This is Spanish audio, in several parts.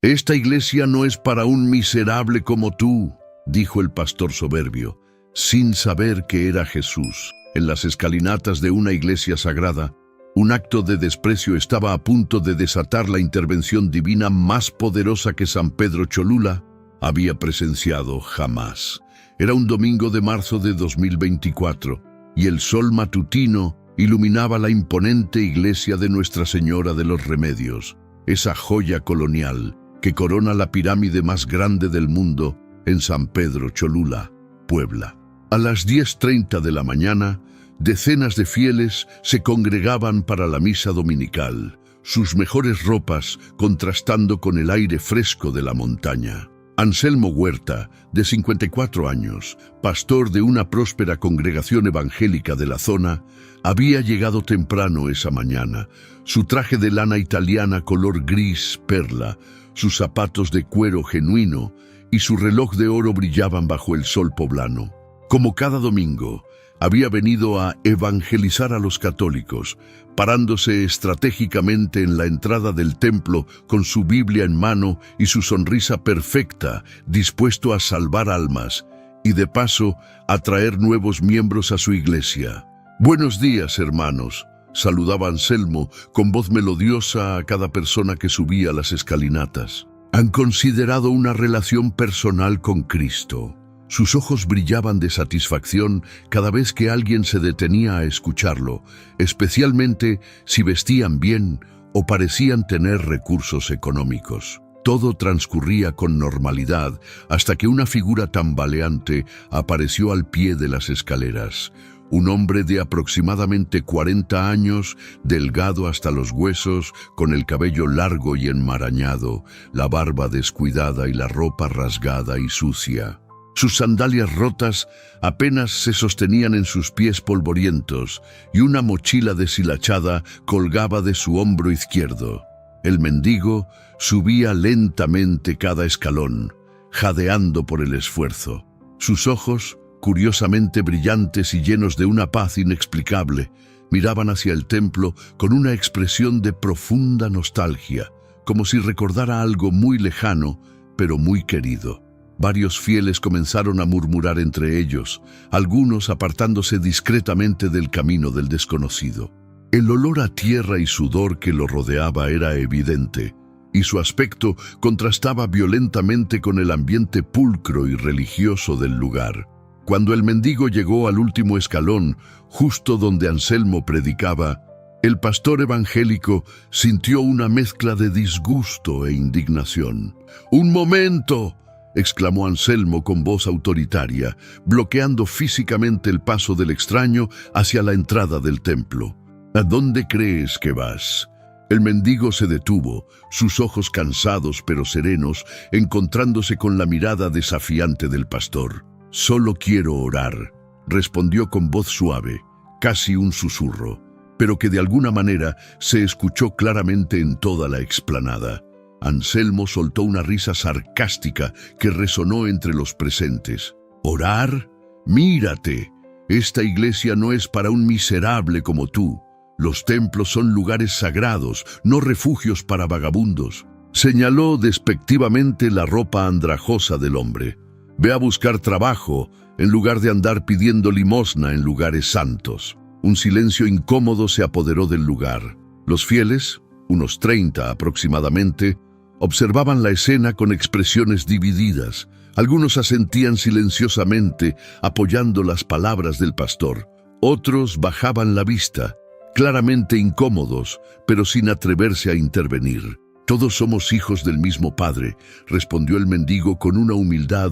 Esta iglesia no es para un miserable como tú, dijo el pastor soberbio, sin saber que era Jesús. En las escalinatas de una iglesia sagrada, un acto de desprecio estaba a punto de desatar la intervención divina más poderosa que San Pedro Cholula había presenciado jamás. Era un domingo de marzo de 2024 y el sol matutino iluminaba la imponente iglesia de Nuestra Señora de los Remedios, esa joya colonial que corona la pirámide más grande del mundo en San Pedro Cholula, Puebla. A las 10:30 de la mañana, decenas de fieles se congregaban para la misa dominical, sus mejores ropas contrastando con el aire fresco de la montaña. Anselmo Huerta, de 54 años, pastor de una próspera congregación evangélica de la zona, había llegado temprano esa mañana. Su traje de lana italiana color gris perla, sus zapatos de cuero genuino y su reloj de oro brillaban bajo el sol poblano. Como cada domingo, había venido a evangelizar a los católicos, parándose estratégicamente en la entrada del templo con su Biblia en mano y su sonrisa perfecta, dispuesto a salvar almas y de paso a traer nuevos miembros a su iglesia. «Buenos días, hermanos», saludaba Anselmo con voz melodiosa a cada persona que subía las escalinatas. «¿Han considerado una relación personal con Cristo?». Sus ojos brillaban de satisfacción cada vez que alguien se detenía a escucharlo, especialmente si vestían bien o parecían tener recursos económicos. Todo transcurría con normalidad hasta que una figura tambaleante apareció al pie de las escaleras. Un hombre de aproximadamente 40 años, delgado hasta los huesos, con el cabello largo y enmarañado, la barba descuidada y la ropa rasgada y sucia. Sus sandalias rotas apenas se sostenían en sus pies polvorientos y una mochila deshilachada colgaba de su hombro izquierdo. El mendigo subía lentamente cada escalón, jadeando por el esfuerzo. Sus ojos, curiosamente brillantes y llenos de una paz inexplicable, miraban hacia el templo con una expresión de profunda nostalgia, como si recordara algo muy lejano, pero muy querido. Varios fieles comenzaron a murmurar entre ellos, algunos apartándose discretamente del camino del desconocido. El olor a tierra y sudor que lo rodeaba era evidente, y su aspecto contrastaba violentamente con el ambiente pulcro y religioso del lugar. Cuando el mendigo llegó al último escalón, justo donde Anselmo predicaba, el pastor evangélico sintió una mezcla de disgusto e indignación. «¡Un momento!», exclamó Anselmo con voz autoritaria, bloqueando físicamente el paso del extraño hacia la entrada del templo. «¿A dónde crees que vas?». El mendigo se detuvo, sus ojos cansados pero serenos, encontrándose con la mirada desafiante del pastor. «Solo quiero orar», respondió con voz suave, casi un susurro, pero que de alguna manera se escuchó claramente en toda la explanada. Anselmo soltó una risa sarcástica que resonó entre los presentes. «¿Orar? Mírate, esta iglesia no es para un miserable como tú. Los templos son lugares sagrados, no refugios para vagabundos». Señaló despectivamente la ropa andrajosa del hombre. «Ve a buscar trabajo, en lugar de andar pidiendo limosna en lugares santos». Un silencio incómodo se apoderó del lugar. Los fieles, unos 30 aproximadamente, observaban la escena con expresiones divididas. Algunos asentían silenciosamente, apoyando las palabras del pastor. Otros bajaban la vista, claramente incómodos, pero sin atreverse a intervenir. «Todos somos hijos del mismo Padre», respondió el mendigo con una humildad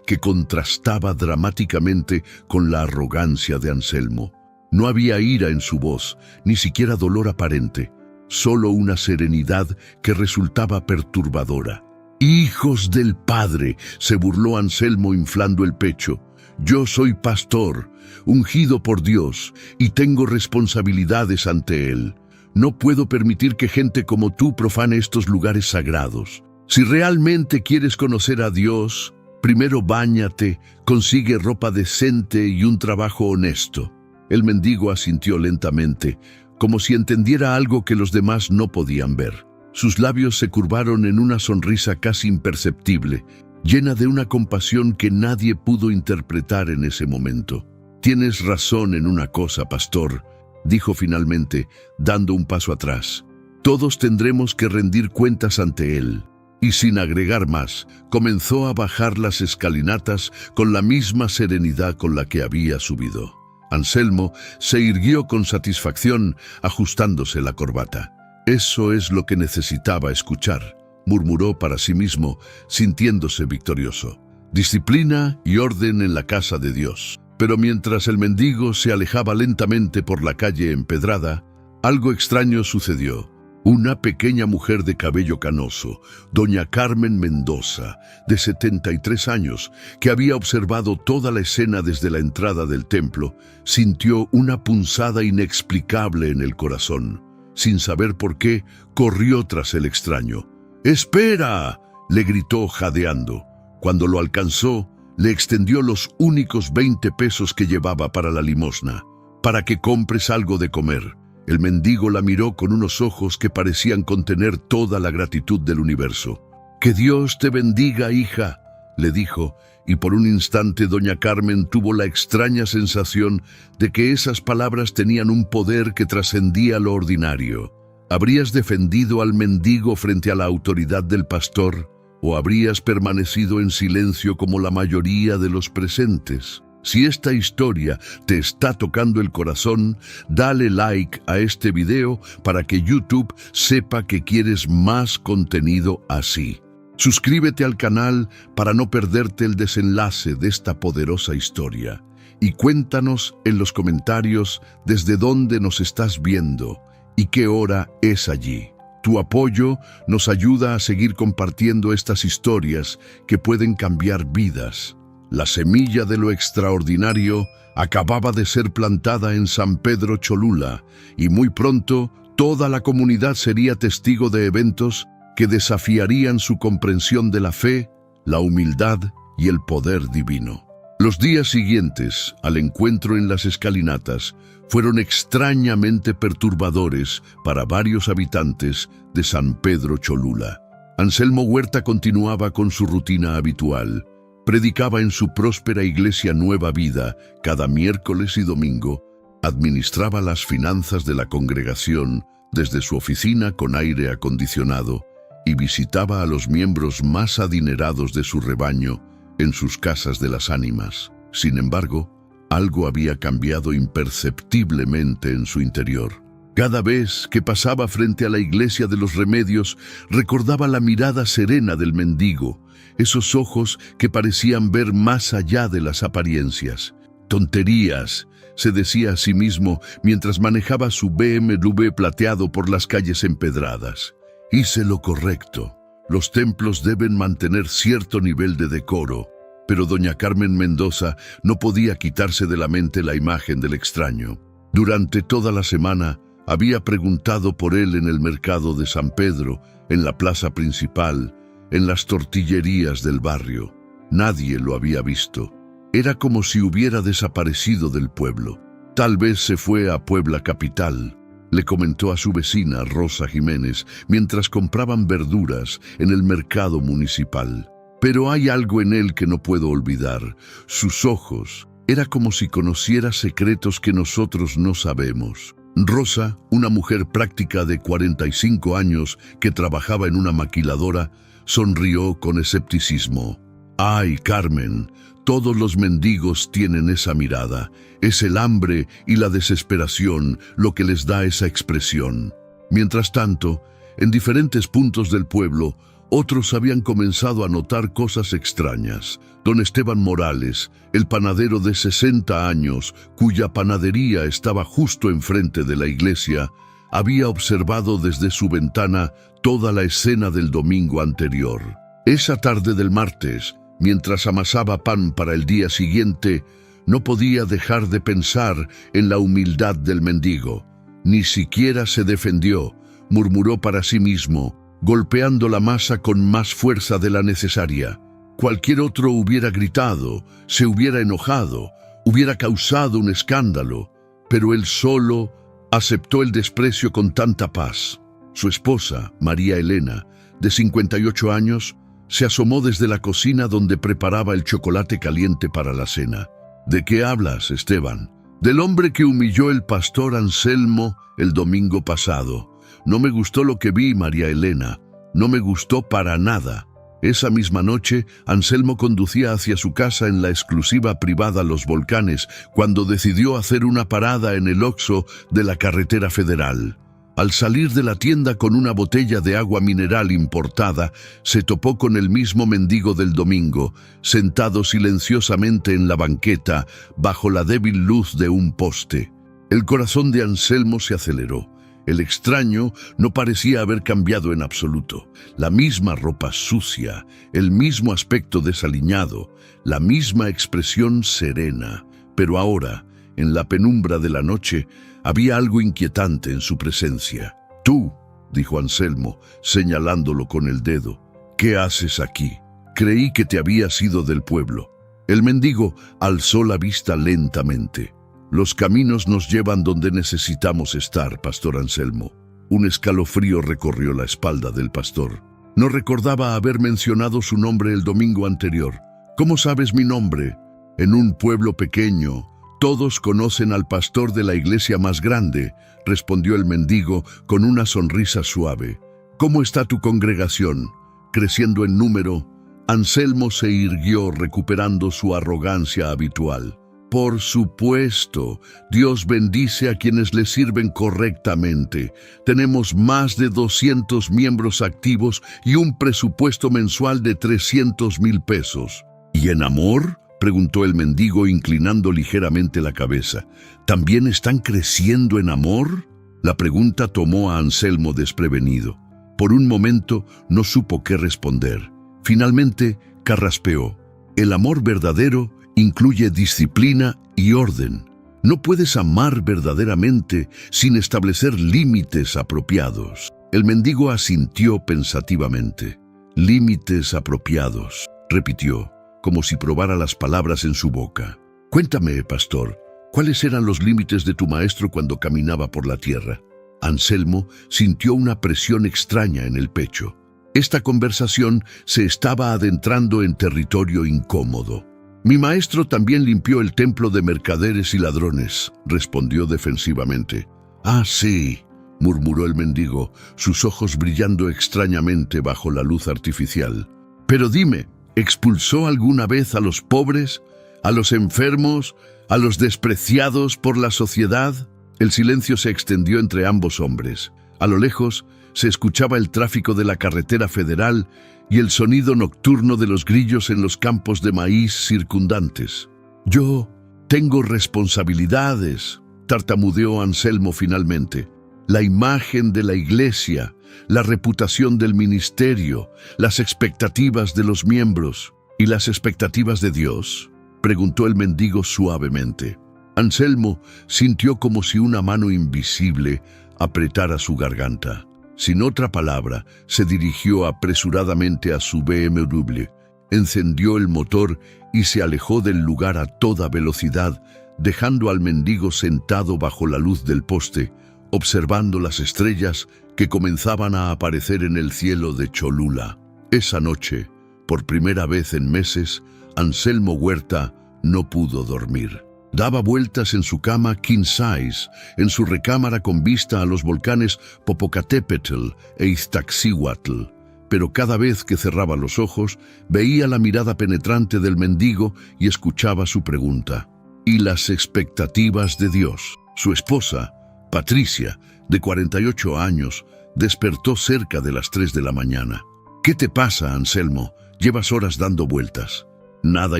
que contrastaba dramáticamente con la arrogancia de Anselmo. No había ira en su voz, ni siquiera dolor aparente. Solo una serenidad que resultaba perturbadora. «¡Hijos del Padre!», se burló Anselmo inflando el pecho. «Yo soy pastor, ungido por Dios, y tengo responsabilidades ante Él. No puedo permitir que gente como tú profane estos lugares sagrados. Si realmente quieres conocer a Dios, primero báñate, consigue ropa decente y un trabajo honesto». El mendigo asintió lentamente, como si entendiera algo que los demás no podían ver. Sus labios se curvaron en una sonrisa casi imperceptible, llena de una compasión que nadie pudo interpretar en ese momento. «Tienes razón en una cosa, pastor», dijo finalmente, dando un paso atrás. «Todos tendremos que rendir cuentas ante él». Y sin agregar más, comenzó a bajar las escalinatas con la misma serenidad con la que había subido. Anselmo se irguió con satisfacción, ajustándose la corbata. «Eso es lo que necesitaba escuchar», murmuró para sí mismo, sintiéndose victorioso. Disciplina y orden en la casa de Dios. Pero mientras el mendigo se alejaba lentamente por la calle empedrada, algo extraño sucedió. Una pequeña mujer de cabello canoso, doña Carmen Mendoza, de 73 años, que había observado toda la escena desde la entrada del templo, sintió una punzada inexplicable en el corazón. Sin saber por qué, corrió tras el extraño. «¡Espera!», le gritó jadeando. Cuando lo alcanzó, le extendió los únicos 20 pesos que llevaba para la limosna. «Para que compres algo de comer». El mendigo la miró con unos ojos que parecían contener toda la gratitud del universo. «Que Dios te bendiga, hija», le dijo, y por un instante doña Carmen tuvo la extraña sensación de que esas palabras tenían un poder que trascendía lo ordinario. ¿Habrías defendido al mendigo frente a la autoridad del pastor? ¿O habrías permanecido en silencio como la mayoría de los presentes? Si esta historia te está tocando el corazón, dale like a este video para que YouTube sepa que quieres más contenido así. Suscríbete al canal para no perderte el desenlace de esta poderosa historia. Y cuéntanos en los comentarios desde dónde nos estás viendo y qué hora es allí. Tu apoyo nos ayuda a seguir compartiendo estas historias que pueden cambiar vidas. La semilla de lo extraordinario acababa de ser plantada en San Pedro Cholula y muy pronto toda la comunidad sería testigo de eventos que desafiarían su comprensión de la fe, la humildad y el poder divino. Los días siguientes al encuentro en las escalinatas fueron extrañamente perturbadores para varios habitantes de San Pedro Cholula. Anselmo Huerta continuaba con su rutina habitual. Predicaba en su próspera iglesia Nueva Vida cada miércoles y domingo, administraba las finanzas de la congregación desde su oficina con aire acondicionado y visitaba a los miembros más adinerados de su rebaño en sus casas de las ánimas. Sin embargo, algo había cambiado imperceptiblemente en su interior. Cada vez que pasaba frente a la iglesia de los Remedios, recordaba la mirada serena del mendigo, esos ojos que parecían ver más allá de las apariencias. «Tonterías», se decía a sí mismo mientras manejaba su BMW plateado por las calles empedradas. «Hice lo correcto. Los templos deben mantener cierto nivel de decoro». Pero doña Carmen Mendoza no podía quitarse de la mente la imagen del extraño. Durante toda la semana había preguntado por él en el mercado de San Pedro, en la plaza principal, en las tortillerías del barrio. Nadie lo había visto. Era como si hubiera desaparecido del pueblo. «Tal vez se fue a Puebla capital», le comentó a su vecina Rosa Jiménez mientras compraban verduras en el mercado municipal. «Pero hay algo en él que no puedo olvidar. Sus ojos. Era como si conociera secretos que nosotros no sabemos». Rosa, una mujer práctica de 45 años que trabajaba en una maquiladora, sonrió con escepticismo. «Ay, Carmen, todos los mendigos tienen esa mirada. Es el hambre y la desesperación lo que les da esa expresión». Mientras tanto, en diferentes puntos del pueblo, otros habían comenzado a notar cosas extrañas. Don Esteban Morales, el panadero de 60 años, cuya panadería estaba justo enfrente de la iglesia, había observado desde su ventana toda la escena del domingo anterior. Esa tarde del martes, mientras amasaba pan para el día siguiente, no podía dejar de pensar en la humildad del mendigo. Ni siquiera se defendió, murmuró para sí mismo, golpeando la masa con más fuerza de la necesaria. Cualquier otro hubiera gritado, se hubiera enojado, hubiera causado un escándalo, pero él solo aceptó el desprecio con tanta paz. Su esposa, María Elena, de 58 años, se asomó desde la cocina donde preparaba el chocolate caliente para la cena. ¿De qué hablas, Esteban? Del hombre que humilló el pastor Anselmo el domingo pasado. No me gustó lo que vi, María Elena. No me gustó para nada. Esa misma noche, Anselmo conducía hacia su casa en la exclusiva privada Los Volcanes cuando decidió hacer una parada en el Oxxo de la carretera federal. Al salir de la tienda con una botella de agua mineral importada, se topó con el mismo mendigo del domingo, sentado silenciosamente en la banqueta bajo la débil luz de un poste. El corazón de Anselmo se aceleró. El extraño no parecía haber cambiado en absoluto. La misma ropa sucia, el mismo aspecto desaliñado, la misma expresión serena. Pero ahora, en la penumbra de la noche, había algo inquietante en su presencia. «Tú», dijo Anselmo, señalándolo con el dedo, «¿qué haces aquí? Creí que te habías ido del pueblo». El mendigo alzó la vista lentamente. «Los caminos nos llevan donde necesitamos estar, Pastor Anselmo». Un escalofrío recorrió la espalda del pastor. No recordaba haber mencionado su nombre el domingo anterior. «¿Cómo sabes mi nombre?» «En un pueblo pequeño, todos conocen al pastor de la iglesia más grande», respondió el mendigo con una sonrisa suave. «¿Cómo está tu congregación? ¿Creciendo en número?» Anselmo se irguió recuperando su arrogancia habitual. «Por supuesto, Dios bendice a quienes le sirven correctamente. Tenemos más de 200 miembros activos y un presupuesto mensual de 300,000 pesos. ¿Y en amor?», preguntó el mendigo inclinando ligeramente la cabeza. «¿También están creciendo en amor?». La pregunta tomó a Anselmo desprevenido. Por un momento no supo qué responder. Finalmente carraspeó. «El amor verdadero incluye disciplina y orden. No puedes amar verdaderamente sin establecer límites apropiados». El mendigo asintió pensativamente. «Límites apropiados», repitió, como si probara las palabras en su boca. «Cuéntame, pastor, ¿cuáles eran los límites de tu maestro cuando caminaba por la tierra?». Anselmo sintió una presión extraña en el pecho. Esta conversación se estaba adentrando en territorio incómodo. «Mi maestro también limpió el templo de mercaderes y ladrones», respondió defensivamente. «Ah, sí», murmuró el mendigo, sus ojos brillando extrañamente bajo la luz artificial. «Pero dime, ¿expulsó alguna vez a los pobres, a los enfermos, a los despreciados por la sociedad?» El silencio se extendió entre ambos hombres. A lo lejos se escuchaba el tráfico de la carretera federal y el sonido nocturno de los grillos en los campos de maíz circundantes. «Yo tengo responsabilidades», tartamudeó Anselmo finalmente. «La imagen de la iglesia, la reputación del ministerio, las expectativas de los miembros». «¿Y las expectativas de Dios?», preguntó el mendigo suavemente. Anselmo sintió como si una mano invisible apretara su garganta. Sin otra palabra, se dirigió apresuradamente a su BMW, encendió el motor y se alejó del lugar a toda velocidad, dejando al mendigo sentado bajo la luz del poste, observando las estrellas que comenzaban a aparecer en el cielo de Cholula. Esa noche, por primera vez en meses, Anselmo Huerta no pudo dormir. Daba vueltas en su cama king size, en su recámara con vista a los volcanes Popocatépetl e Iztaccíhuatl, pero cada vez que cerraba los ojos, veía la mirada penetrante del mendigo y escuchaba su pregunta. Y las expectativas de Dios. Su esposa, Patricia, de 48 años, despertó cerca de las 3 de la mañana. «¿Qué te pasa, Anselmo? Llevas horas dando vueltas». «Nada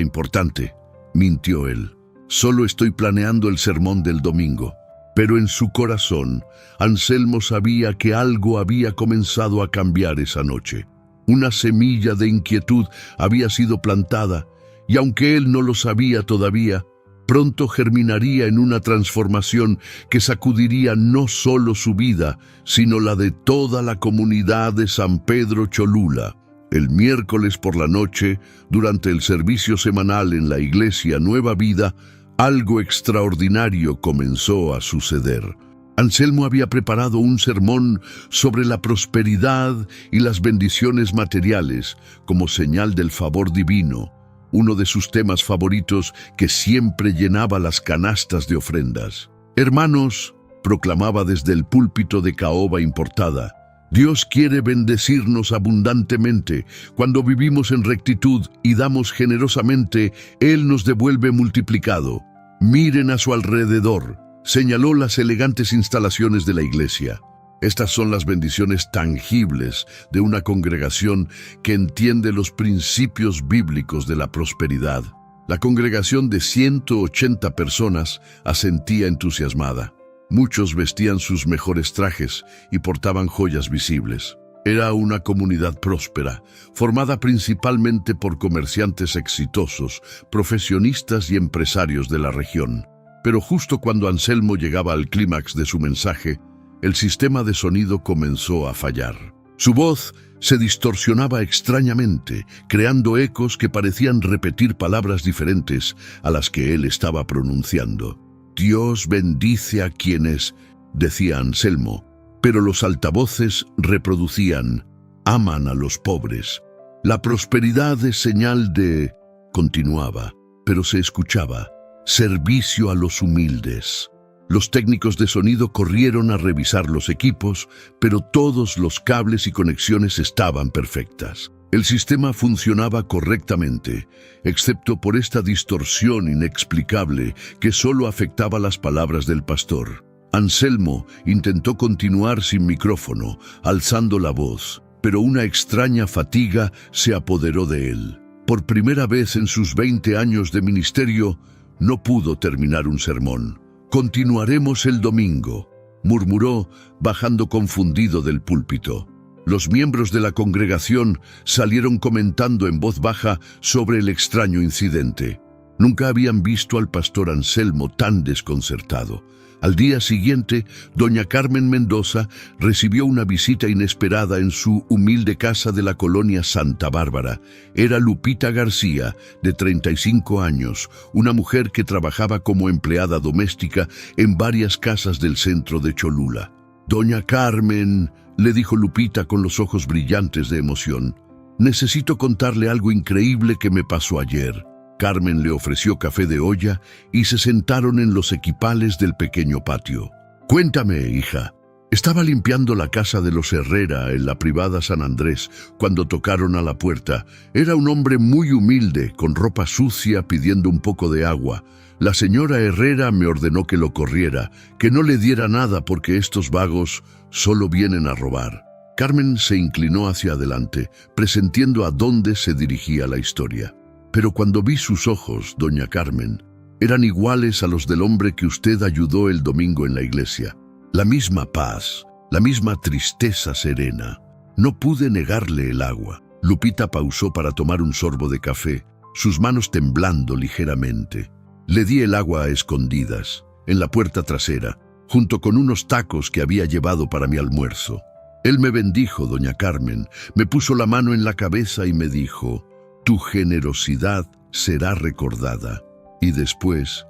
importante», mintió él. «Solo estoy planeando el sermón del domingo». Pero en su corazón, Anselmo sabía que algo había comenzado a cambiar esa noche. Una semilla de inquietud había sido plantada, y aunque él no lo sabía todavía, pronto germinaría en una transformación que sacudiría no solo su vida, sino la de toda la comunidad de San Pedro Cholula. El miércoles por la noche, durante el servicio semanal en la iglesia Nueva Vida, algo extraordinario comenzó a suceder. Anselmo había preparado un sermón sobre la prosperidad y las bendiciones materiales como señal del favor divino, uno de sus temas favoritos que siempre llenaba las canastas de ofrendas. Hermanos, proclamaba desde el púlpito de caoba importada, Dios quiere bendecirnos abundantemente. Cuando vivimos en rectitud y damos generosamente, Él nos devuelve multiplicado. Miren a su alrededor. Señaló las elegantes instalaciones de la iglesia. Estas son las bendiciones tangibles de una congregación que entiende los principios bíblicos de la prosperidad. La congregación de 180 personas asentía entusiasmada. Muchos vestían sus mejores trajes y portaban joyas visibles. Era una comunidad próspera, formada principalmente por comerciantes exitosos, profesionistas y empresarios de la región. Pero justo cuando Anselmo llegaba al clímax de su mensaje, el sistema de sonido comenzó a fallar. Su voz se distorsionaba extrañamente, creando ecos que parecían repetir palabras diferentes a las que él estaba pronunciando. Dios bendice a quienes, decía Anselmo, pero los altavoces reproducían, aman a los pobres. La prosperidad es señal de, continuaba, pero se escuchaba, servicio a los humildes. Los técnicos de sonido corrieron a revisar los equipos, pero todos los cables y conexiones estaban perfectas. El sistema funcionaba correctamente, excepto por esta distorsión inexplicable que solo afectaba las palabras del pastor. Anselmo intentó continuar sin micrófono, alzando la voz, pero una extraña fatiga se apoderó de él. Por primera vez en sus 20 años de ministerio, no pudo terminar un sermón. «Continuaremos el domingo», murmuró, bajando confundido del púlpito. Los miembros de la congregación salieron comentando en voz baja sobre el extraño incidente. Nunca habían visto al pastor Anselmo tan desconcertado. Al día siguiente, doña Carmen Mendoza recibió una visita inesperada en su humilde casa de la colonia Santa Bárbara. Era Lupita García, de 35 años, una mujer que trabajaba como empleada doméstica en varias casas del centro de Cholula. «Doña Carmen», le dijo Lupita con los ojos brillantes de emoción, «necesito contarle algo increíble que me pasó ayer». Carmen le ofreció café de olla y se sentaron en los equipales del pequeño patio. «Cuéntame, hija». Estaba limpiando la casa de los Herrera en la privada San Andrés cuando tocaron a la puerta. Era un hombre muy humilde, con ropa sucia, pidiendo un poco de agua. La señora Herrera me ordenó que lo corriera, que no le diera nada porque estos vagos solo vienen a robar. Carmen se inclinó hacia adelante, presintiendo a dónde se dirigía la historia. «Pero cuando vi sus ojos, doña Carmen, eran iguales a los del hombre que usted ayudó el domingo en la iglesia. La misma paz, la misma tristeza serena. No pude negarle el agua». Lupita pausó para tomar un sorbo de café, sus manos temblando ligeramente. «Le di el agua a escondidas, en la puerta trasera, junto con unos tacos que había llevado para mi almuerzo. Él me bendijo, doña Carmen, me puso la mano en la cabeza y me dijo, tu generosidad será recordada». Y después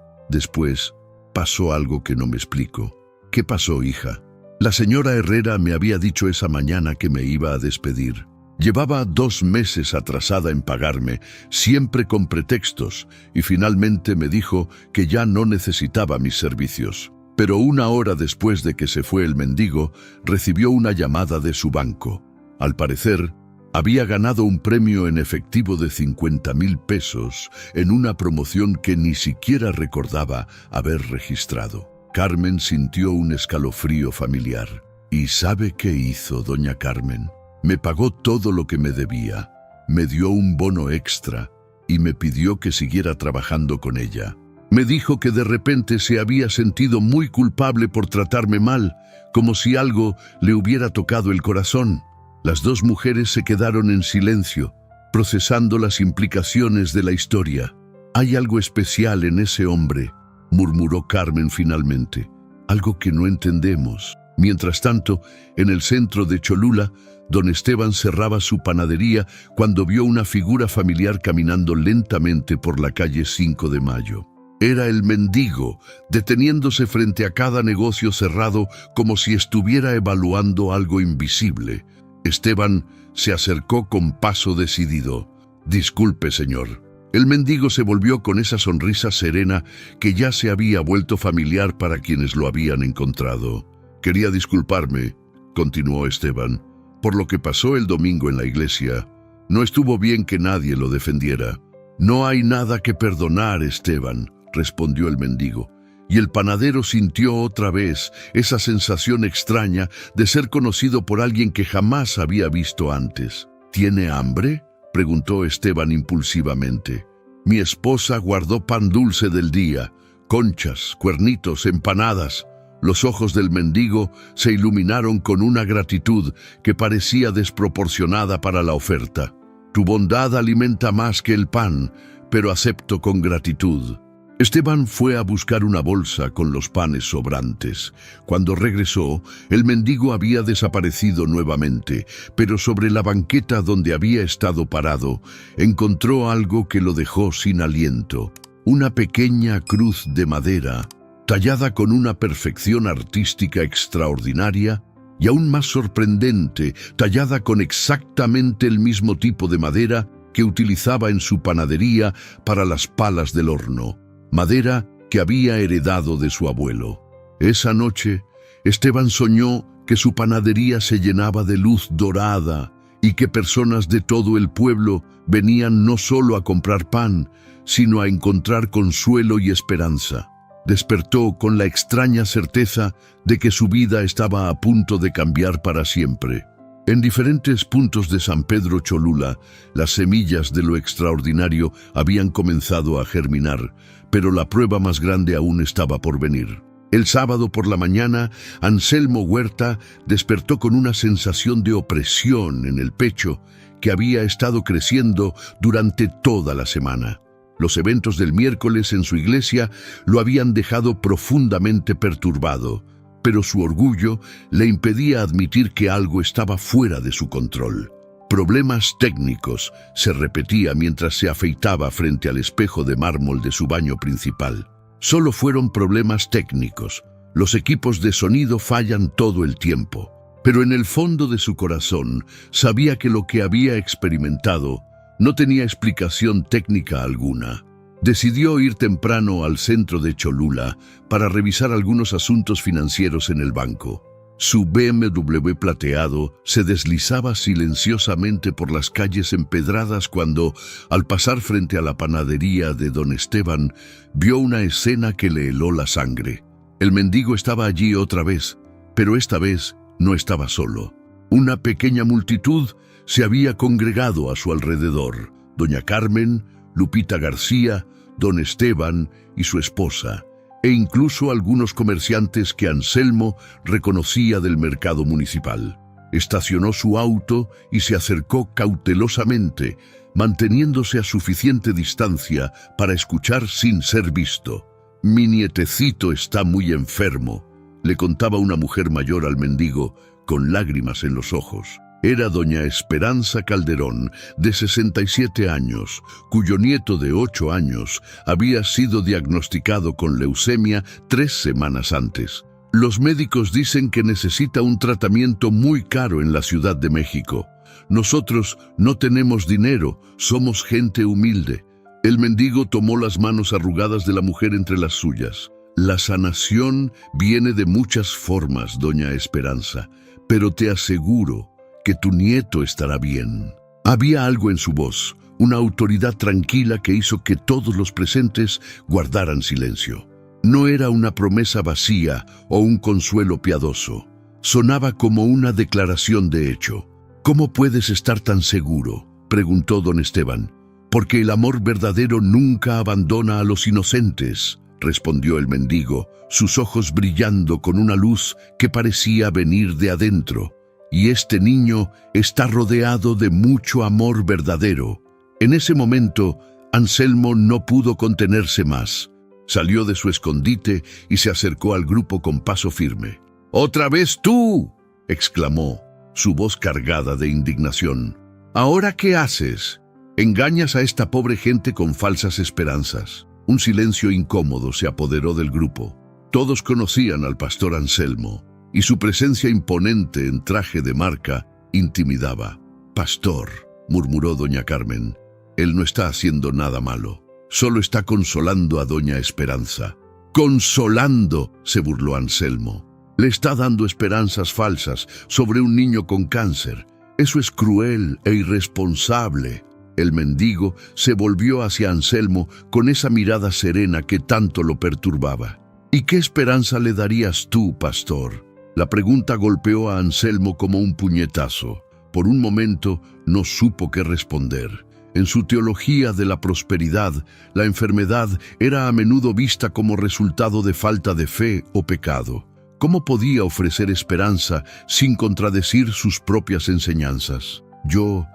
pasó algo que no me explico. «¿Qué pasó, hija?» La señora Herrera me había dicho esa mañana que me iba a despedir. Llevaba 2 meses atrasada en pagarme, siempre con pretextos, y finalmente me dijo que ya no necesitaba mis servicios. Pero 1 hora después de que se fue el mendigo, recibió una llamada de su banco. Al parecer, había ganado un premio en efectivo de 50,000 pesos en una promoción que ni siquiera recordaba haber registrado. Carmen sintió un escalofrío familiar. ¿Y sabe qué hizo doña Carmen? Me pagó todo lo que me debía, me dio un bono extra y me pidió que siguiera trabajando con ella. Me dijo que de repente se había sentido muy culpable por tratarme mal, como si algo le hubiera tocado el corazón. Las 2 mujeres se quedaron en silencio, procesando las implicaciones de la historia. «Hay algo especial en ese hombre», murmuró Carmen finalmente, «algo que no entendemos». Mientras tanto, en el centro de Cholula, don Esteban cerraba su panadería cuando vio una figura familiar caminando lentamente por la calle 5 de Mayo. Era el mendigo, deteniéndose frente a cada negocio cerrado como si estuviera evaluando algo invisible. Esteban se acercó con paso decidido. «Disculpe, señor». El mendigo se volvió con esa sonrisa serena que ya se había vuelto familiar para quienes lo habían encontrado. «Quería disculparme», continuó Esteban, «por lo que pasó el domingo en la iglesia. No estuvo bien que nadie lo defendiera». «No hay nada que perdonar, Esteban», respondió el mendigo. Y el panadero sintió otra vez esa sensación extraña de ser conocido por alguien que jamás había visto antes. «¿Tiene hambre?», preguntó Esteban impulsivamente. «Mi esposa guardó pan dulce del día, conchas, cuernitos, empanadas». Los ojos del mendigo se iluminaron con una gratitud que parecía desproporcionada para la oferta. «Tu bondad alimenta más que el pan, pero acepto con gratitud». Esteban fue a buscar una bolsa con los panes sobrantes. Cuando regresó, el mendigo había desaparecido nuevamente, pero sobre la banqueta donde había estado parado, encontró algo que lo dejó sin aliento. Una pequeña cruz de madera, tallada con una perfección artística extraordinaria, y aún más sorprendente, tallada con exactamente el mismo tipo de madera que utilizaba en su panadería para las palas del horno. Madera que había heredado de su abuelo. Esa noche, Esteban soñó que su panadería se llenaba de luz dorada y que personas de todo el pueblo venían no solo a comprar pan, sino a encontrar consuelo y esperanza. Despertó con la extraña certeza de que su vida estaba a punto de cambiar para siempre. En diferentes puntos de San Pedro Cholula, las semillas de lo extraordinario habían comenzado a germinar, pero la prueba más grande aún estaba por venir. El sábado por la mañana, Anselmo Huerta despertó con una sensación de opresión en el pecho que había estado creciendo durante toda la semana. Los eventos del miércoles en su iglesia lo habían dejado profundamente perturbado, pero su orgullo le impedía admitir que algo estaba fuera de su control. «Problemas técnicos», se repetía mientras se afeitaba frente al espejo de mármol de su baño principal. Solo fueron problemas técnicos. Los equipos de sonido fallan todo el tiempo. Pero en el fondo de su corazón sabía que lo que había experimentado no tenía explicación técnica alguna. Decidió ir temprano al centro de Cholula para revisar algunos asuntos financieros en el banco. Su BMW plateado se deslizaba silenciosamente por las calles empedradas cuando, al pasar frente a la panadería de don Esteban, vio una escena que le heló la sangre. El mendigo estaba allí otra vez, pero esta vez no estaba solo. Una pequeña multitud se había congregado a su alrededor. Doña Carmen, Lupita García, don Esteban y su esposa, e incluso algunos comerciantes que Anselmo reconocía del mercado municipal. Estacionó su auto y se acercó cautelosamente, manteniéndose a suficiente distancia para escuchar sin ser visto. «Mi nietecito está muy enfermo», le contaba una mujer mayor al mendigo, con lágrimas en los ojos. Era doña Esperanza Calderón, de 67 años, cuyo nieto de 8 años había sido diagnosticado con leucemia 3 semanas antes. «Los médicos dicen que necesita un tratamiento muy caro en la Ciudad de México. Nosotros no tenemos dinero, somos gente humilde». El mendigo tomó las manos arrugadas de la mujer entre las suyas. «La sanación viene de muchas formas, doña Esperanza, pero te aseguro que tu nieto estará bien». Había algo en su voz, una autoridad tranquila que hizo que todos los presentes guardaran silencio. No era una promesa vacía o un consuelo piadoso. Sonaba como una declaración de hecho. «¿Cómo puedes estar tan seguro?», preguntó don Esteban. «Porque el amor verdadero nunca abandona a los inocentes», respondió el mendigo, sus ojos brillando con una luz que parecía venir de adentro. «Y este niño está rodeado de mucho amor verdadero». En ese momento, Anselmo no pudo contenerse más. Salió de su escondite y se acercó al grupo con paso firme. «¡Otra vez tú!», exclamó, su voz cargada de indignación. «¿Ahora qué haces? Engañas a esta pobre gente con falsas esperanzas. Un silencio incómodo se apoderó del grupo. Todos conocían al pastor Anselmo, y su presencia imponente en traje de marca intimidaba. «Pastor», murmuró doña Carmen, «él no está haciendo nada malo. Solo está consolando a doña Esperanza». «¡Consolando!», se burló Anselmo. «Le está dando esperanzas falsas sobre un niño con cáncer. Eso es cruel e irresponsable». El mendigo se volvió hacia Anselmo con esa mirada serena que tanto lo perturbaba. «¿Y qué esperanza le darías tú, pastor?». La pregunta golpeó a Anselmo como un puñetazo. Por un momento no supo qué responder. En su teología de la prosperidad, la enfermedad era a menudo vista como resultado de falta de fe o pecado. ¿Cómo podía ofrecer esperanza sin contradecir sus propias enseñanzas? Yo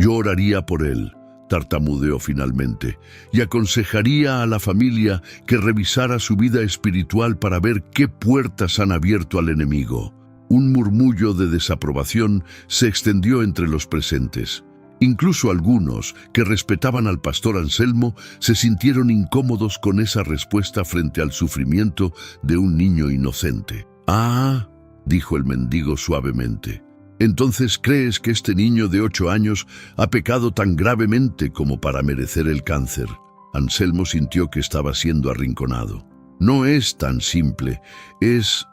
oraría por él», tartamudeó finalmente, «y aconsejaría a la familia que revisara su vida espiritual para ver qué puertas han abierto al enemigo». Un murmullo de desaprobación se extendió entre los presentes. Incluso algunos, que respetaban al pastor Anselmo, se sintieron incómodos con esa respuesta frente al sufrimiento de un niño inocente. «Ah», dijo el mendigo suavemente, «¿entonces crees que este niño de 8 años ha pecado tan gravemente como para merecer el cáncer?». Anselmo sintió que estaba siendo arrinconado. «No es tan simple, es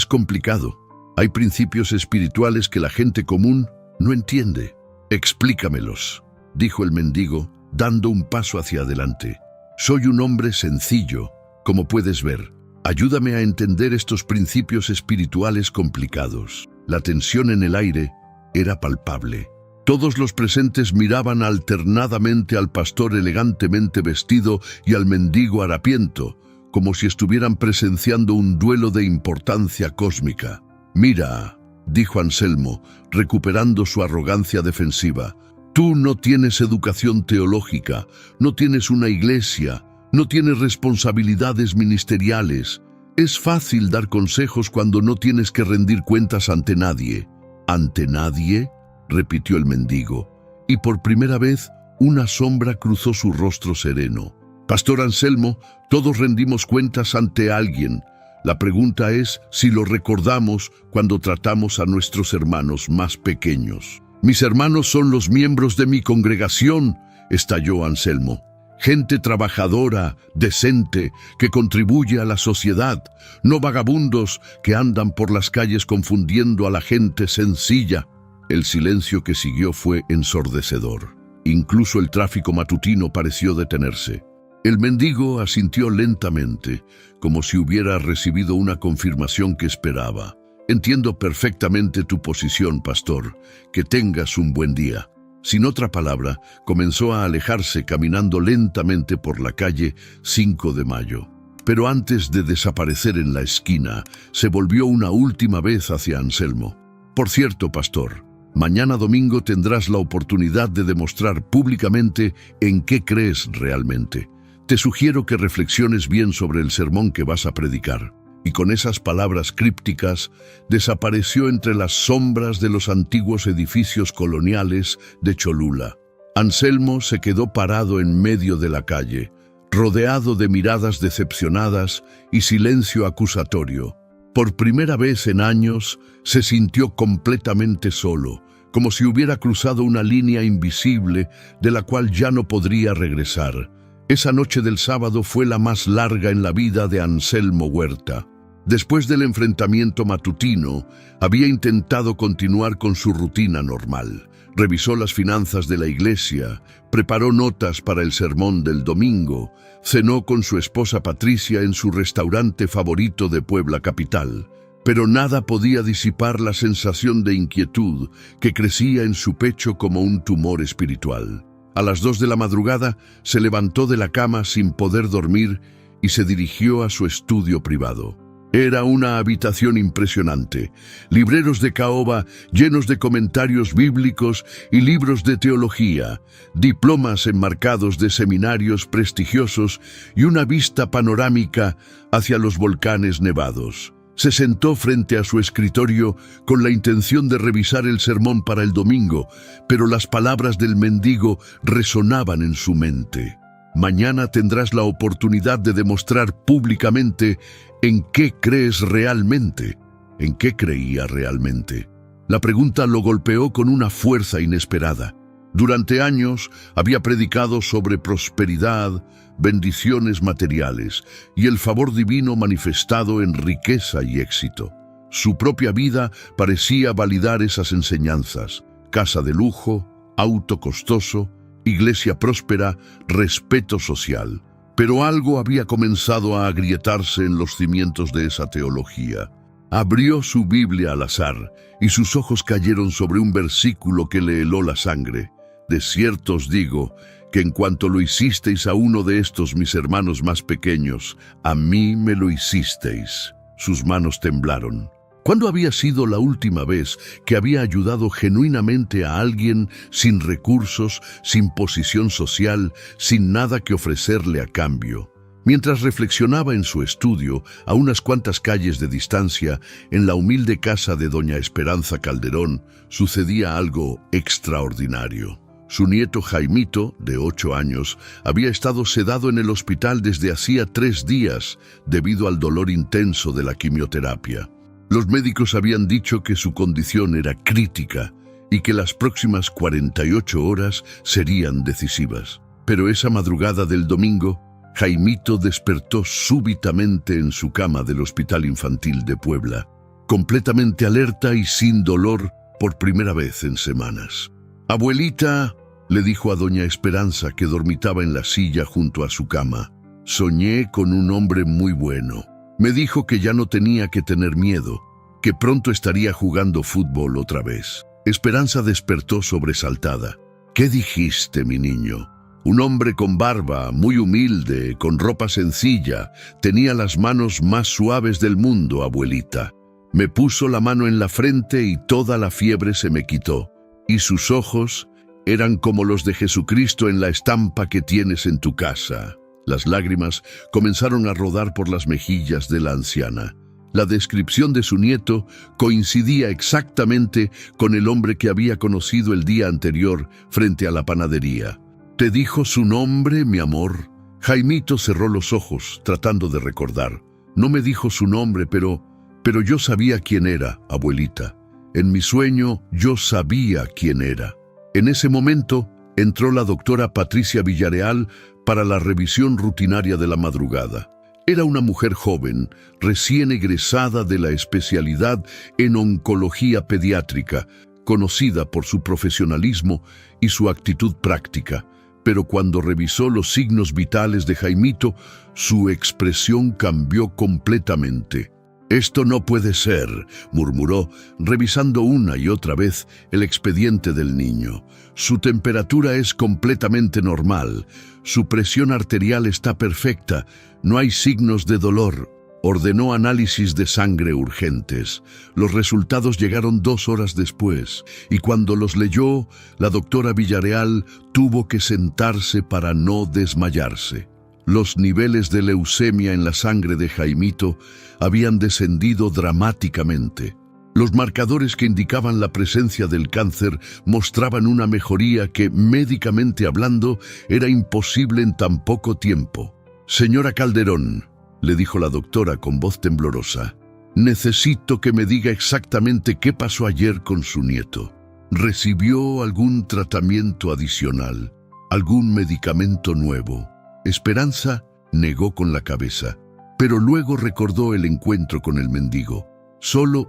complicado. Hay principios espirituales que la gente común no entiende». «Explícamelos», dijo el mendigo, dando un paso hacia adelante. «Soy un hombre sencillo, como puedes ver. Ayúdame a entender estos principios espirituales complicados». La tensión en el aire era palpable. Todos los presentes miraban alternadamente al pastor elegantemente vestido y al mendigo harapiento, como si estuvieran presenciando un duelo de importancia cósmica. «Mira», dijo Anselmo, recuperando su arrogancia defensiva, «tú no tienes educación teológica, no tienes una iglesia, no tienes responsabilidades ministeriales. Es fácil dar consejos cuando no tienes que rendir cuentas ante nadie». «¿Ante nadie?», repitió el mendigo, y por primera vez una sombra cruzó su rostro sereno. «Pastor Anselmo, todos rendimos cuentas ante alguien. La pregunta es si lo recordamos cuando tratamos a nuestros hermanos más pequeños». «Mis hermanos son los miembros de mi congregación», estalló Anselmo. «Gente trabajadora, decente, que contribuye a la sociedad, no vagabundos que andan por las calles confundiendo a la gente sencilla». El silencio que siguió fue ensordecedor. Incluso el tráfico matutino pareció detenerse. El mendigo asintió lentamente, como si hubiera recibido una confirmación que esperaba. «Entiendo perfectamente tu posición, pastor. Que tengas un buen día». Sin otra palabra, comenzó a alejarse caminando lentamente por la calle 5 de Mayo. Pero antes de desaparecer en la esquina, se volvió una última vez hacia Anselmo. «Por cierto, pastor, mañana domingo tendrás la oportunidad de demostrar públicamente en qué crees realmente. Te sugiero que reflexiones bien sobre el sermón que vas a predicar». Y con esas palabras crípticas desapareció entre las sombras de los antiguos edificios coloniales de Cholula. Anselmo se quedó parado en medio de la calle, rodeado de miradas decepcionadas y silencio acusatorio. Por primera vez en años se sintió completamente solo, como si hubiera cruzado una línea invisible de la cual ya no podría regresar. Esa noche del sábado fue la más larga en la vida de Anselmo Huerta. Después del enfrentamiento matutino, había intentado continuar con su rutina normal. Revisó las finanzas de la iglesia, preparó notas para el sermón del domingo, cenó con su esposa Patricia en su restaurante favorito de Puebla capital. Pero nada podía disipar la sensación de inquietud que crecía en su pecho como un tumor espiritual. A las 2 de la madrugada se levantó de la cama sin poder dormir y se dirigió a su estudio privado. Era una habitación impresionante, libreros de caoba llenos de comentarios bíblicos y libros de teología, diplomas enmarcados de seminarios prestigiosos y una vista panorámica hacia los volcanes nevados. Se sentó frente a su escritorio con la intención de revisar el sermón para el domingo, pero las palabras del mendigo resonaban en su mente. Mañana tendrás la oportunidad de demostrar públicamente en qué crees realmente. ¿En qué creía realmente? La pregunta lo golpeó con una fuerza inesperada. Durante años había predicado sobre prosperidad, bendiciones materiales y el favor divino manifestado en riqueza y éxito. Su propia vida parecía validar esas enseñanzas: casa de lujo, auto costoso, iglesia próspera, respeto social. Pero algo había comenzado a agrietarse en los cimientos de esa teología. Abrió su Biblia al azar y sus ojos cayeron sobre un versículo que le heló la sangre. De cierto os digo que en cuanto lo hicisteis a uno de estos mis hermanos más pequeños, a mí me lo hicisteis. Sus manos temblaron. ¿Cuándo había sido la última vez que había ayudado genuinamente a alguien sin recursos, sin posición social, sin nada que ofrecerle a cambio? Mientras reflexionaba en su estudio, a unas cuantas calles de distancia, en la humilde casa de doña Esperanza Calderón, sucedía algo extraordinario. Su nieto Jaimito, de 8 años, había estado sedado en el hospital desde hacía 3 días debido al dolor intenso de la quimioterapia. Los médicos habían dicho que su condición era crítica y que las próximas 48 horas serían decisivas. Pero esa madrugada del domingo, Jaimito despertó súbitamente en su cama del Hospital Infantil de Puebla, completamente alerta y sin dolor por primera vez en semanas. «Abuelita», le dijo a doña Esperanza, que dormitaba en la silla junto a su cama, «soñé con un hombre muy bueno. Me dijo que ya no tenía que tener miedo, que pronto estaría jugando fútbol otra vez». Esperanza despertó sobresaltada. «¿Qué dijiste, mi niño?» Un hombre con barba, muy humilde, con ropa sencilla, tenía las manos más suaves del mundo, abuelita. Me puso la mano en la frente y toda la fiebre se me quitó. Y sus ojos eran como los de Jesucristo en la estampa que tienes en tu casa. Las lágrimas comenzaron a rodar por las mejillas de la anciana. La descripción de su nieto coincidía exactamente con el hombre que había conocido el día anterior frente a la panadería. «¿Te dijo su nombre, mi amor?» Jaimito cerró los ojos, tratando de recordar. «No me dijo su nombre, pero yo sabía quién era, abuelita. En mi sueño yo sabía quién era». En ese momento entró la doctora Patricia Villareal para la revisión rutinaria de la madrugada. Era una mujer joven, recién egresada de la especialidad en oncología pediátrica, conocida por su profesionalismo y su actitud práctica. Pero cuando revisó los signos vitales de Jaimito, su expresión cambió completamente. «Esto no puede ser», murmuró, revisando una y otra vez el expediente del niño. «Su temperatura es completamente normal, su presión arterial está perfecta, no hay signos de dolor». Ordenó análisis de sangre urgentes. Los resultados llegaron 2 horas después, y cuando los leyó, la doctora Villareal tuvo que sentarse para no desmayarse. Los niveles de leucemia en la sangre de Jaimito habían descendido dramáticamente. Los marcadores que indicaban la presencia del cáncer mostraban una mejoría que, médicamente hablando, era imposible en tan poco tiempo. «Señora Calderón», le dijo la doctora con voz temblorosa, «necesito que me diga exactamente qué pasó ayer con su nieto. ¿Recibió algún tratamiento adicional? ¿Algún medicamento nuevo?» Esperanza negó con la cabeza, pero luego recordó el encuentro con el mendigo. Solo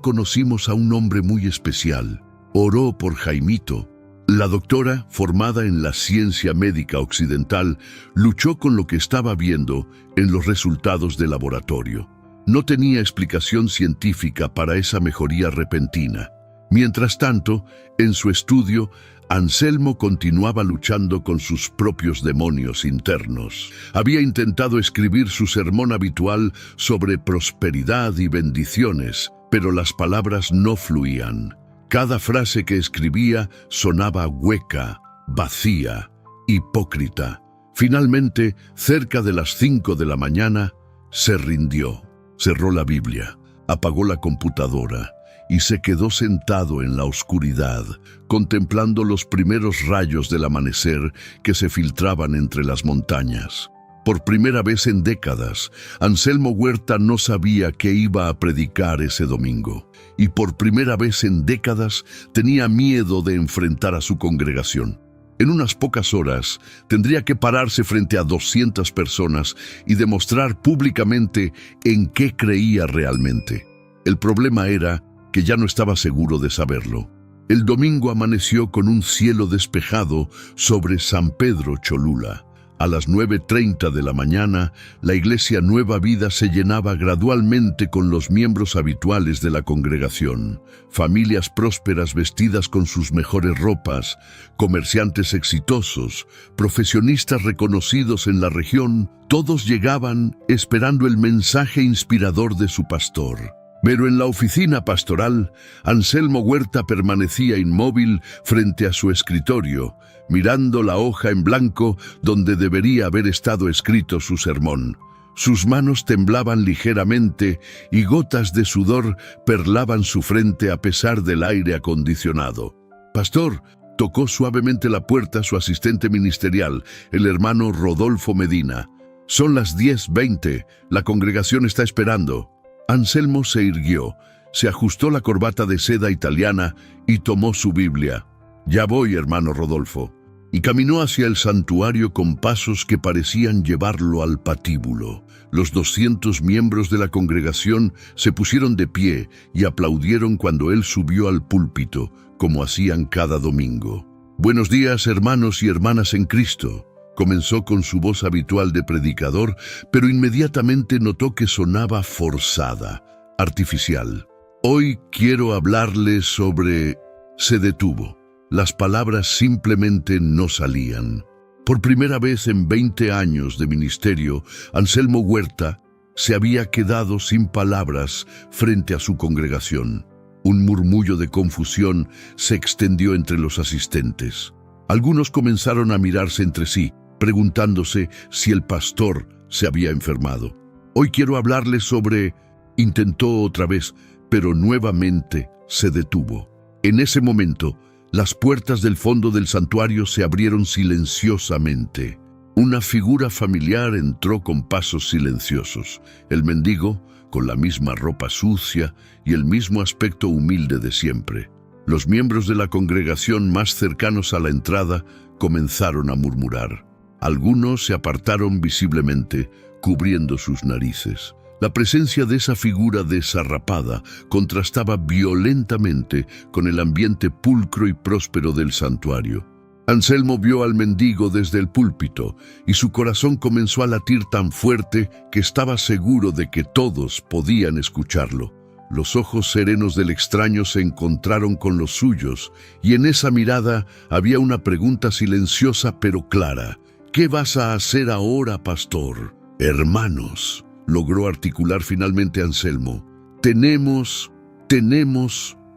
conocimos a un hombre muy especial. Oró por Jaimito». La doctora, formada en la ciencia médica occidental, luchó con lo que estaba viendo en los resultados de laboratorio. No tenía explicación científica para esa mejoría repentina. Mientras tanto, en su estudio, Anselmo continuaba luchando con sus propios demonios internos. Había intentado escribir su sermón habitual sobre prosperidad y bendiciones, pero las palabras no fluían. Cada frase que escribía sonaba hueca, vacía, hipócrita. Finalmente, cerca de las 5 de la mañana, se rindió. Cerró la Biblia, apagó la computadora y se quedó sentado en la oscuridad, contemplando los primeros rayos del amanecer que se filtraban entre las montañas. Por primera vez en décadas, Anselmo Huerta no sabía qué iba a predicar ese domingo, y por primera vez en décadas tenía miedo de enfrentar a su congregación. En unas pocas horas tendría que pararse frente a 200 personas y demostrar públicamente en qué creía realmente. El problema era que ya no estaba seguro de saberlo. El domingo amaneció con un cielo despejado sobre San Pedro Cholula. A las 9:30 de la mañana, la iglesia Nueva Vida se llenaba gradualmente con los miembros habituales de la congregación, familias prósperas vestidas con sus mejores ropas, comerciantes exitosos, profesionistas reconocidos en la región, todos llegaban esperando el mensaje inspirador de su pastor. Pero en la oficina pastoral, Anselmo Huerta permanecía inmóvil frente a su escritorio, mirando la hoja en blanco donde debería haber estado escrito su sermón. Sus manos temblaban ligeramente y gotas de sudor perlaban su frente a pesar del aire acondicionado. «Pastor», tocó suavemente la puerta su asistente ministerial, el hermano Rodolfo Medina. «Son las 10:20, la congregación está esperando». Anselmo se irguió, se ajustó la corbata de seda italiana y tomó su Biblia. «Ya voy, hermano Rodolfo», y caminó hacia el santuario con pasos que parecían llevarlo al patíbulo. Los 200 miembros de la congregación se pusieron de pie y aplaudieron cuando él subió al púlpito, como hacían cada domingo. «Buenos días, hermanos y hermanas en Cristo», comenzó con su voz habitual de predicador, pero inmediatamente notó que sonaba forzada, artificial. «Hoy quiero hablarles sobre...». Se detuvo. Las palabras simplemente no salían. Por primera vez en 20 años de ministerio, Anselmo Huerta se había quedado sin palabras frente a su congregación. Un murmullo de confusión se extendió entre los asistentes. Algunos comenzaron a mirarse entre sí, preguntándose si el pastor se había enfermado. «Hoy quiero hablarles sobre...». Intentó otra vez, pero nuevamente se detuvo. En ese momento, las puertas del fondo del santuario se abrieron silenciosamente. Una figura familiar entró con pasos silenciosos. El mendigo, con la misma ropa sucia y el mismo aspecto humilde de siempre. Los miembros de la congregación más cercanos a la entrada comenzaron a murmurar. Algunos se apartaron visiblemente, cubriendo sus narices. La presencia de esa figura desarrapada contrastaba violentamente con el ambiente pulcro y próspero del santuario. Anselmo vio al mendigo desde el púlpito y su corazón comenzó a latir tan fuerte que estaba seguro de que todos podían escucharlo. Los ojos serenos del extraño se encontraron con los suyos y en esa mirada había una pregunta silenciosa pero clara. «¿Qué vas a hacer ahora, pastor?» «Hermanos», logró articular finalmente Anselmo, tenemos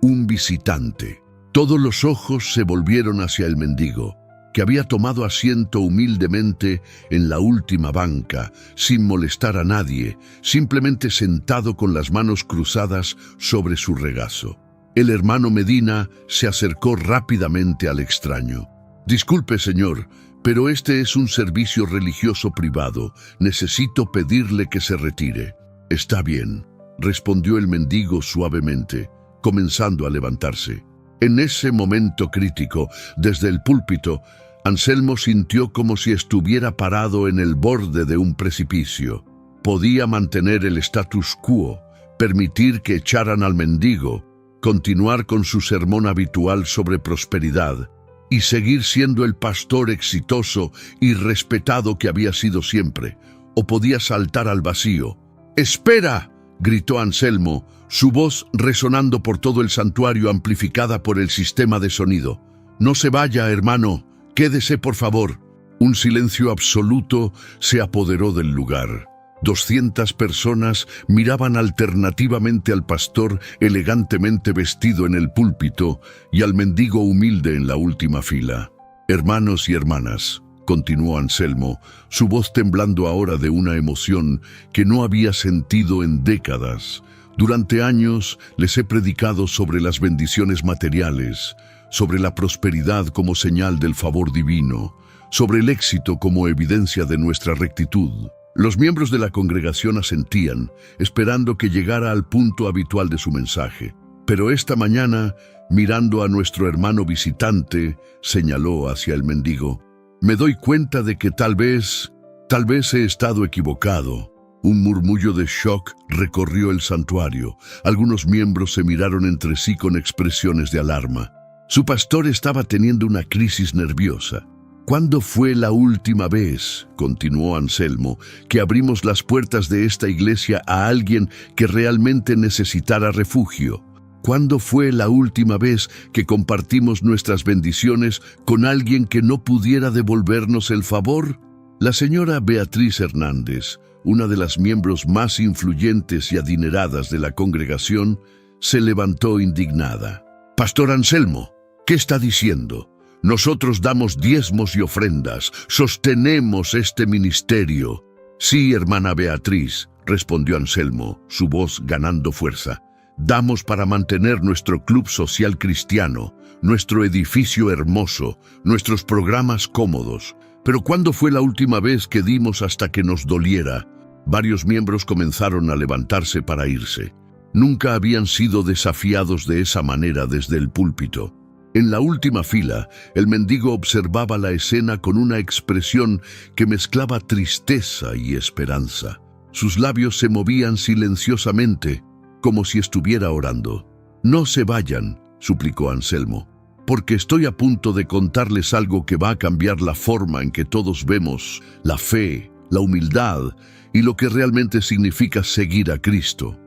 un visitante». Todos los ojos se volvieron hacia el mendigo, que había tomado asiento humildemente en la última banca, sin molestar a nadie, simplemente sentado con las manos cruzadas sobre su regazo. El hermano Medina se acercó rápidamente al extraño. «Disculpe, señor, pero este es un servicio religioso privado. Necesito pedirle que se retire». «Está bien», respondió el mendigo suavemente, comenzando a levantarse. En ese momento crítico, desde el púlpito, Anselmo sintió como si estuviera parado en el borde de un precipicio. Podía mantener el status quo, permitir que echaran al mendigo, continuar con su sermón habitual sobre prosperidad y seguir siendo el pastor exitoso y respetado que había sido siempre, o podía saltar al vacío. «¡Espera!», gritó Anselmo, su voz resonando por todo el santuario amplificada por el sistema de sonido. «No se vaya, hermano, quédese por favor». Un silencio absoluto se apoderó del lugar. 200 personas miraban alternativamente al pastor elegantemente vestido en el púlpito y al mendigo humilde en la última fila. «Hermanos y hermanas», continuó Anselmo, su voz temblando ahora de una emoción que no había sentido en décadas, Durante años les he predicado sobre las bendiciones materiales, sobre la prosperidad como señal del favor divino, sobre el éxito como evidencia de nuestra rectitud. Los miembros de la congregación asentían, esperando que llegara al punto habitual de su mensaje. Pero esta mañana, mirando a nuestro hermano visitante, señaló hacia el mendigo: «Me doy cuenta de que tal vez he estado equivocado». Un murmullo de shock recorrió el santuario. Algunos miembros se miraron entre sí con expresiones de alarma. Su pastor estaba teniendo una crisis nerviosa. «¿Cuándo fue la última vez», continuó Anselmo, «que abrimos las puertas de esta iglesia a alguien que realmente necesitara refugio? ¿Cuándo fue la última vez que compartimos nuestras bendiciones con alguien que no pudiera devolvernos el favor?» La señora Beatriz Hernández, una de las miembros más influyentes y adineradas de la congregación, se levantó indignada. «Pastor Anselmo, ¿qué está diciendo? Nosotros damos diezmos y ofrendas, sostenemos este ministerio». «Sí, hermana Beatriz», respondió Anselmo, su voz ganando fuerza. «Damos para mantener nuestro club social cristiano, nuestro edificio hermoso, nuestros programas cómodos. Pero ¿cuándo fue la última vez que dimos hasta que nos doliera?» Varios miembros comenzaron a levantarse para irse. Nunca habían sido desafiados de esa manera desde el púlpito. En la última fila, el mendigo observaba la escena con una expresión que mezclaba tristeza y esperanza. Sus labios se movían silenciosamente, como si estuviera orando. «No se vayan», suplicó Anselmo, «porque estoy a punto de contarles algo que va a cambiar la forma en que todos vemos la fe, la humildad y lo que realmente significa seguir a Cristo».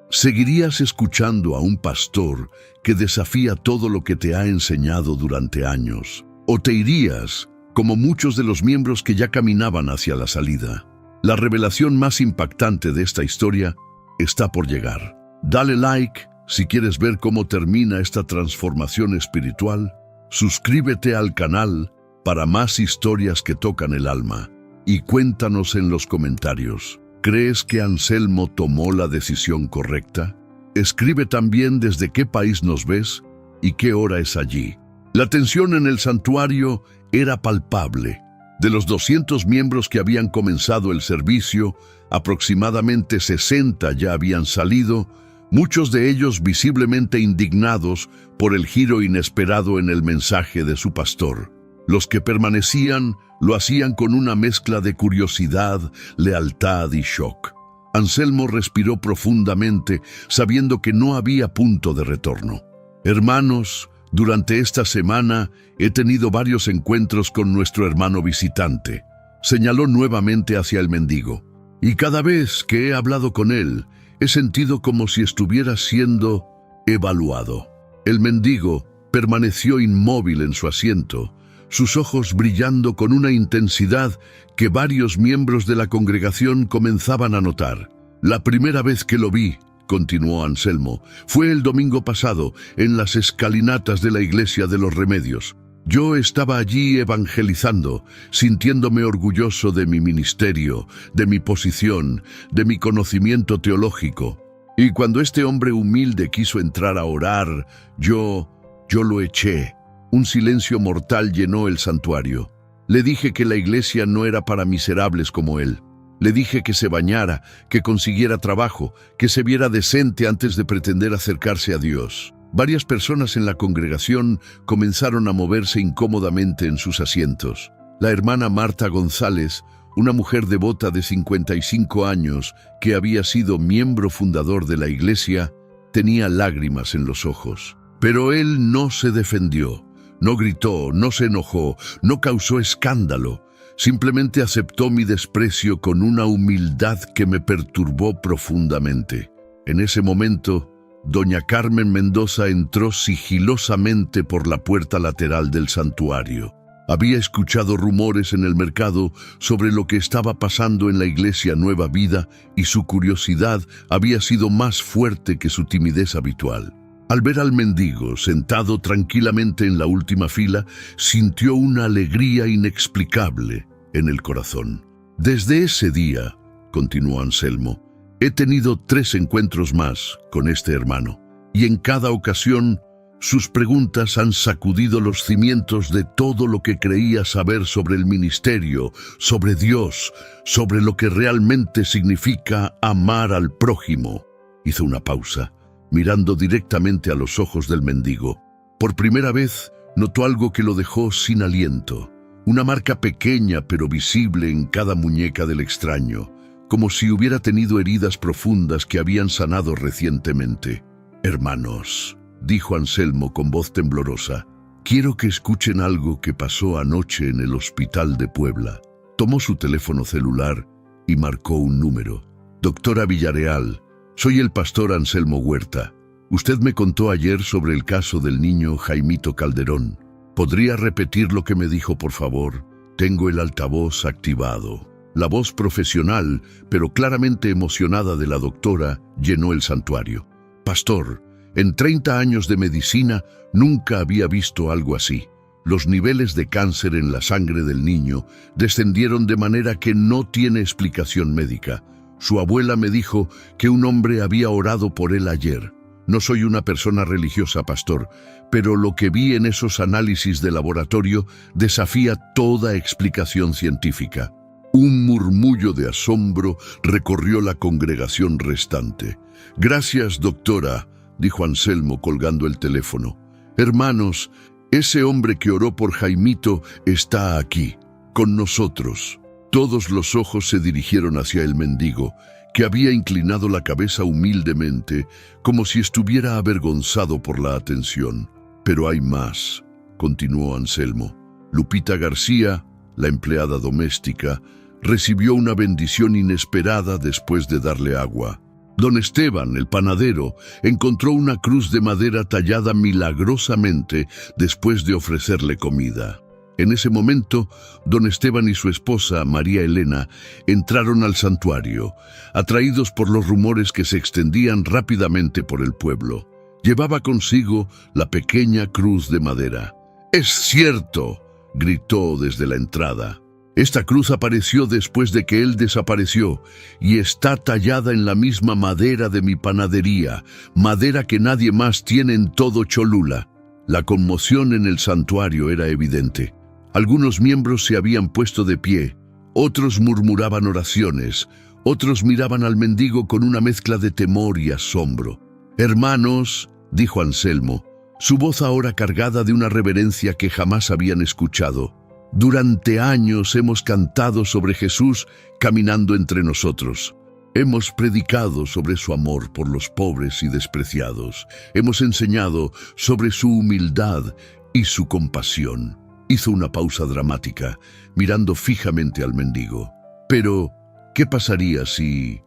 ¿Seguirías escuchando a un pastor que desafía todo lo que te ha enseñado durante años? ¿O te irías, como muchos de los miembros que ya caminaban hacia la salida? La revelación más impactante de esta historia está por llegar. Dale like si quieres ver cómo termina esta transformación espiritual. Suscríbete al canal para más historias que tocan el alma. Y cuéntanos en los comentarios, ¿crees que Anselmo tomó la decisión correcta? Escribe también desde qué país nos ves y qué hora es allí. La tensión en el santuario era palpable. De los 200 miembros que habían comenzado el servicio, aproximadamente 60 ya habían salido, muchos de ellos visiblemente indignados por el giro inesperado en el mensaje de su pastor. Los que permanecían lo hacían con una mezcla de curiosidad, lealtad y shock. Anselmo respiró profundamente, sabiendo que no había punto de retorno. «Hermanos, durante esta semana he tenido varios encuentros con nuestro hermano visitante», señaló nuevamente hacia el mendigo. «Y cada vez que he hablado con él, he sentido como si estuviera siendo evaluado». El mendigo permaneció inmóvil en su asiento, sus ojos brillando con una intensidad que varios miembros de la congregación comenzaban a notar. «La primera vez que lo vi», continuó Anselmo, «fue el domingo pasado, en las escalinatas de la Iglesia de los Remedios. Yo estaba allí evangelizando, sintiéndome orgulloso de mi ministerio, de mi posición, de mi conocimiento teológico. Y cuando este hombre humilde quiso entrar a orar, yo lo eché». Un silencio mortal llenó el santuario. Le dije que la iglesia no era para miserables como él. Le dije que se bañara, que consiguiera trabajo, que se viera decente antes de pretender acercarse a Dios. Varias personas en la congregación comenzaron a moverse incómodamente en sus asientos. La hermana Marta González, una mujer devota de 55 años que había sido miembro fundador de la iglesia, tenía lágrimas en los ojos. Pero él no se defendió. No gritó, no se enojó, no causó escándalo. Simplemente aceptó mi desprecio con una humildad que me perturbó profundamente. En ese momento, doña Carmen Mendoza entró sigilosamente por la puerta lateral del santuario. Había escuchado rumores en el mercado sobre lo que estaba pasando en la iglesia Nueva Vida y su curiosidad había sido más fuerte que su timidez habitual. Al ver al mendigo sentado tranquilamente en la última fila, sintió una alegría inexplicable en el corazón. «Desde ese día», continuó Anselmo, He tenido 3 encuentros más con este hermano, y en cada ocasión sus preguntas han sacudido los cimientos de todo lo que creía saber sobre el ministerio, sobre Dios, sobre lo que realmente significa amar al prójimo. Hizo una pausa, mirando directamente a los ojos del mendigo. Por primera vez, notó algo que lo dejó sin aliento. Una marca pequeña pero visible en cada muñeca del extraño, como si hubiera tenido heridas profundas que habían sanado recientemente. «Hermanos», dijo Anselmo con voz temblorosa, «quiero que escuchen algo que pasó anoche en el hospital de Puebla». Tomó su teléfono celular y marcó un número. «Doctora Villarreal, soy el pastor Anselmo Huerta. Usted me contó ayer sobre el caso del niño Jaimito Calderón. ¿Podría repetir lo que me dijo, por favor? Tengo el altavoz activado». La voz profesional, pero claramente emocionada de la doctora, llenó el santuario. «Pastor, en 30 años de medicina nunca había visto algo así. Los niveles de cáncer en la sangre del niño descendieron de manera que no tiene explicación médica. Su abuela me dijo que un hombre había orado por él ayer. No soy una persona religiosa, pastor, pero lo que vi en esos análisis de laboratorio desafía toda explicación científica». Un murmullo de asombro recorrió la congregación restante. «Gracias, doctora», dijo Anselmo colgando el teléfono. «Hermanos, ese hombre que oró por Jaimito está aquí, con nosotros». Todos los ojos se dirigieron hacia el mendigo, que había inclinado la cabeza humildemente, como si estuviera avergonzado por la atención. «Pero hay más», continuó Anselmo. «Lupita García, la empleada doméstica, recibió una bendición inesperada después de darle agua. Don Esteban, el panadero, encontró una cruz de madera tallada milagrosamente después de ofrecerle comida. En ese momento, don Esteban y su esposa, María Elena, entraron al santuario, atraídos por los rumores que se extendían rápidamente por el pueblo. Llevaba consigo la pequeña cruz de madera. «¡Es cierto!», gritó desde la entrada. «Esta cruz apareció después de que él desapareció y está tallada en la misma madera de mi panadería, madera que nadie más tiene en todo Cholula». La conmoción en el santuario era evidente. Algunos miembros se habían puesto de pie, otros murmuraban oraciones, otros miraban al mendigo con una mezcla de temor y asombro. «Hermanos», dijo Anselmo, su voz ahora cargada de una reverencia que jamás habían escuchado, «durante años hemos cantado sobre Jesús caminando entre nosotros. Hemos predicado sobre su amor por los pobres y despreciados. Hemos enseñado sobre su humildad y su compasión». Hizo una pausa dramática, mirando fijamente al mendigo. «Pero, ¿qué pasaría si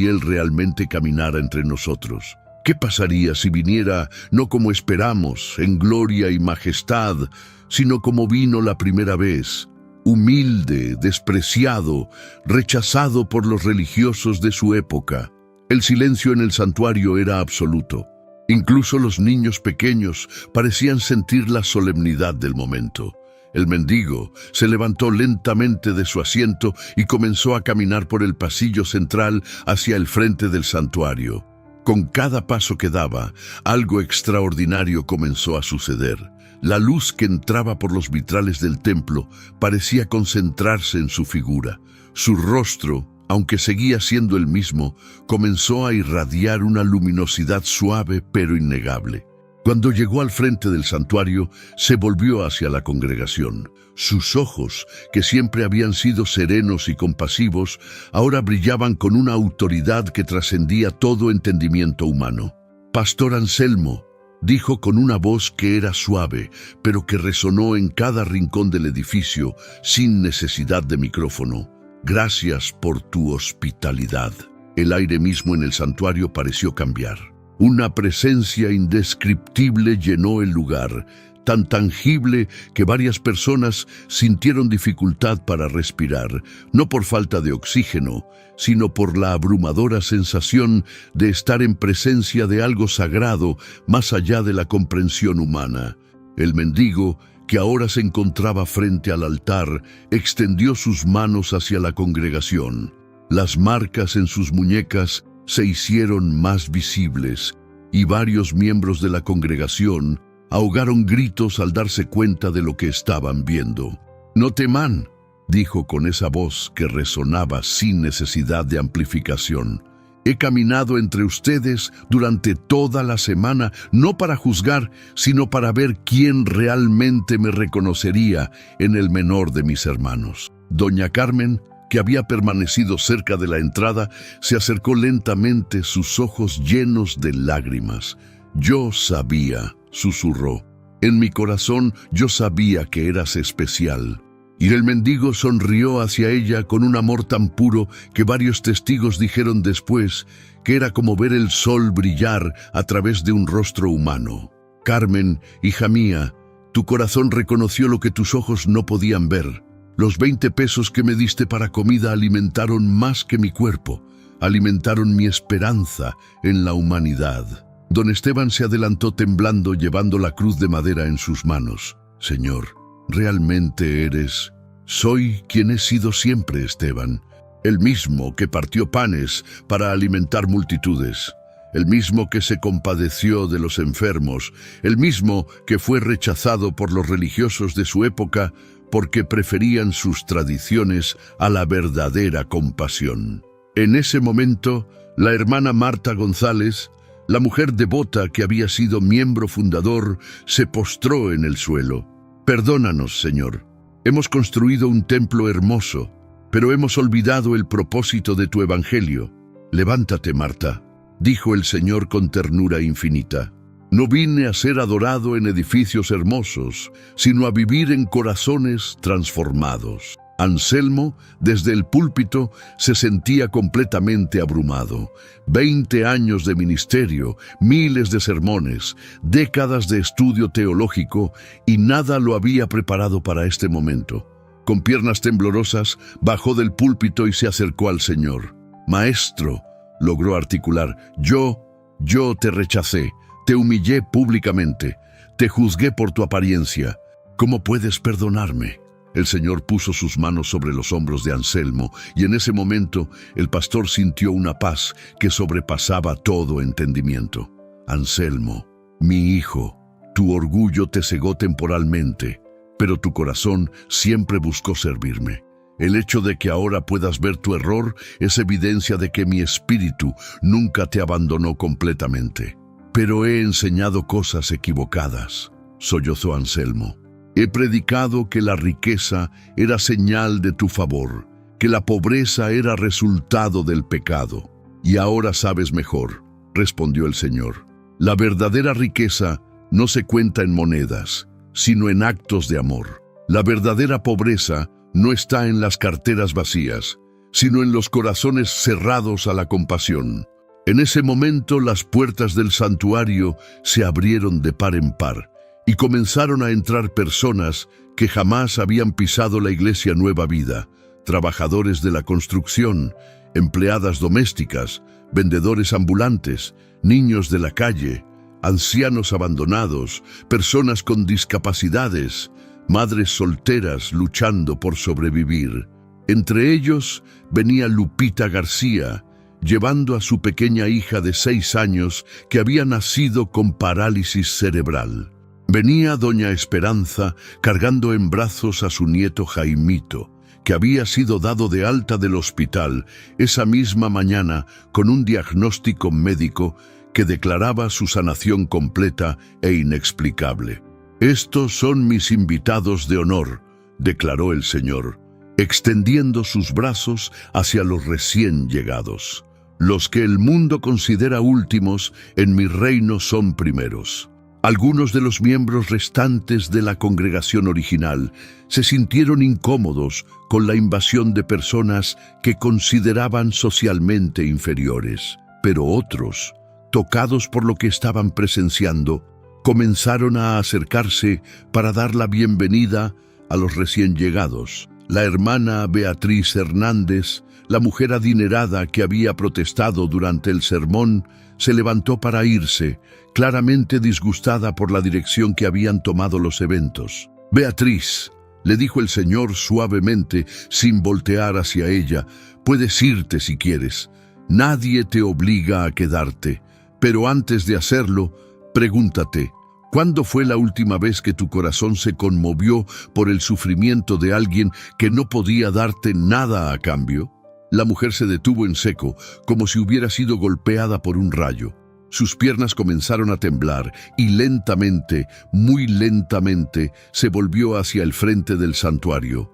él realmente caminara entre nosotros? ¿Qué pasaría si viniera no como esperamos, en gloria y majestad, sino como vino la primera vez, humilde, despreciado, rechazado por los religiosos de su época?» El silencio en el santuario era absoluto. Incluso los niños pequeños parecían sentir la solemnidad del momento. El mendigo se levantó lentamente de su asiento y comenzó a caminar por el pasillo central hacia el frente del santuario. Con cada paso que daba, algo extraordinario comenzó a suceder. La luz que entraba por los vitrales del templo parecía concentrarse en su figura. Su rostro, aunque seguía siendo el mismo, comenzó a irradiar una luminosidad suave pero innegable. Cuando llegó al frente del santuario, se volvió hacia la congregación. Sus ojos, que siempre habían sido serenos y compasivos, ahora brillaban con una autoridad que trascendía todo entendimiento humano. «Pastor Anselmo», dijo con una voz que era suave, pero que resonó en cada rincón del edificio, sin necesidad de micrófono, «gracias por tu hospitalidad». El aire mismo en el santuario pareció cambiar. Una presencia indescriptible llenó el lugar, tan tangible que varias personas sintieron dificultad para respirar, no por falta de oxígeno, sino por la abrumadora sensación de estar en presencia de algo sagrado más allá de la comprensión humana. El mendigo, que ahora se encontraba frente al altar, extendió sus manos hacia la congregación. Las marcas en sus muñecas se hicieron más visibles y varios miembros de la congregación ahogaron gritos al darse cuenta de lo que estaban viendo. «No teman», dijo con esa voz que resonaba sin necesidad de amplificación. «He caminado entre ustedes durante toda la semana, no para juzgar, sino para ver quién realmente me reconocería en el menor de mis hermanos». Doña Carmen, que había permanecido cerca de la entrada, se acercó lentamente, sus ojos llenos de lágrimas. «Yo sabía», susurró. «En mi corazón yo sabía que eras especial». Y el mendigo sonrió hacia ella con un amor tan puro que varios testigos dijeron después que era como ver el sol brillar a través de un rostro humano. «Carmen, hija mía, tu corazón reconoció lo que tus ojos no podían ver. Los 20 pesos que me diste para comida alimentaron más que mi cuerpo, alimentaron mi esperanza en la humanidad». Don Esteban se adelantó temblando, llevando la cruz de madera en sus manos. «Señor, realmente eres...». «Soy quien he sido siempre, Esteban, el mismo que partió panes para alimentar multitudes, el mismo que se compadeció de los enfermos, el mismo que fue rechazado por los religiosos de su época porque preferían sus tradiciones a la verdadera compasión». En ese momento, la hermana Marta González, la mujer devota que había sido miembro fundador, se postró en el suelo. «Perdónanos, Señor. Hemos construido un templo hermoso, pero hemos olvidado el propósito de tu evangelio. Levántate, Marta», dijo el Señor con ternura infinita. «No vine a ser adorado en edificios hermosos, sino a vivir en corazones transformados». Anselmo, desde el púlpito, se sentía completamente abrumado. 20 años de ministerio, miles de sermones, décadas de estudio teológico, y nada lo había preparado para este momento. Con piernas temblorosas, bajó del púlpito y se acercó al Señor. «Maestro», logró articular, yo te rechacé, te humillé públicamente, te juzgué por tu apariencia. ¿Cómo puedes perdonarme?». El Señor puso sus manos sobre los hombros de Anselmo, y en ese momento el pastor sintió una paz que sobrepasaba todo entendimiento. «Anselmo, mi hijo, tu orgullo te cegó temporalmente, pero tu corazón siempre buscó servirme. El hecho de que ahora puedas ver tu error es evidencia de que mi espíritu nunca te abandonó completamente. Pero he enseñado cosas equivocadas», sollozó Anselmo. «He predicado que la riqueza era señal de tu favor, que la pobreza era resultado del pecado. Y ahora sabes mejor», respondió el Señor. «La verdadera riqueza no se cuenta en monedas, sino en actos de amor. La verdadera pobreza no está en las carteras vacías, sino en los corazones cerrados a la compasión». En ese momento las puertas del santuario se abrieron de par en par, y comenzaron a entrar personas que jamás habían pisado la iglesia Nueva Vida, trabajadores de la construcción, empleadas domésticas, vendedores ambulantes, niños de la calle, ancianos abandonados, personas con discapacidades, madres solteras luchando por sobrevivir. Entre ellos venía Lupita García, llevando a su pequeña hija de 6 años que había nacido con parálisis cerebral. Venía doña Esperanza cargando en brazos a su nieto Jaimito, que había sido dado de alta del hospital esa misma mañana con un diagnóstico médico que declaraba su sanación completa e inexplicable. «Estos son mis invitados de honor», declaró el Señor, extendiendo sus brazos hacia los recién llegados. «Los que el mundo considera últimos, en mi reino son primeros». Algunos de los miembros restantes de la congregación original se sintieron incómodos con la invasión de personas que consideraban socialmente inferiores, pero otros, tocados por lo que estaban presenciando, comenzaron a acercarse para dar la bienvenida a los recién llegados. La hermana Beatriz Hernández, la mujer adinerada que había protestado durante el sermón, se levantó para irse, claramente disgustada por la dirección que habían tomado los eventos. «Beatriz», le dijo el Señor suavemente, sin voltear hacia ella. Puedes irte si quieres. Nadie te obliga a quedarte. Pero antes de hacerlo, pregúntate, ¿cuándo fue la última vez que tu corazón se conmovió por el sufrimiento de alguien que no podía darte nada a cambio? La mujer se detuvo en seco, como si hubiera sido golpeada por un rayo. Sus piernas comenzaron a temblar y lentamente, muy lentamente, se volvió hacia el frente del santuario.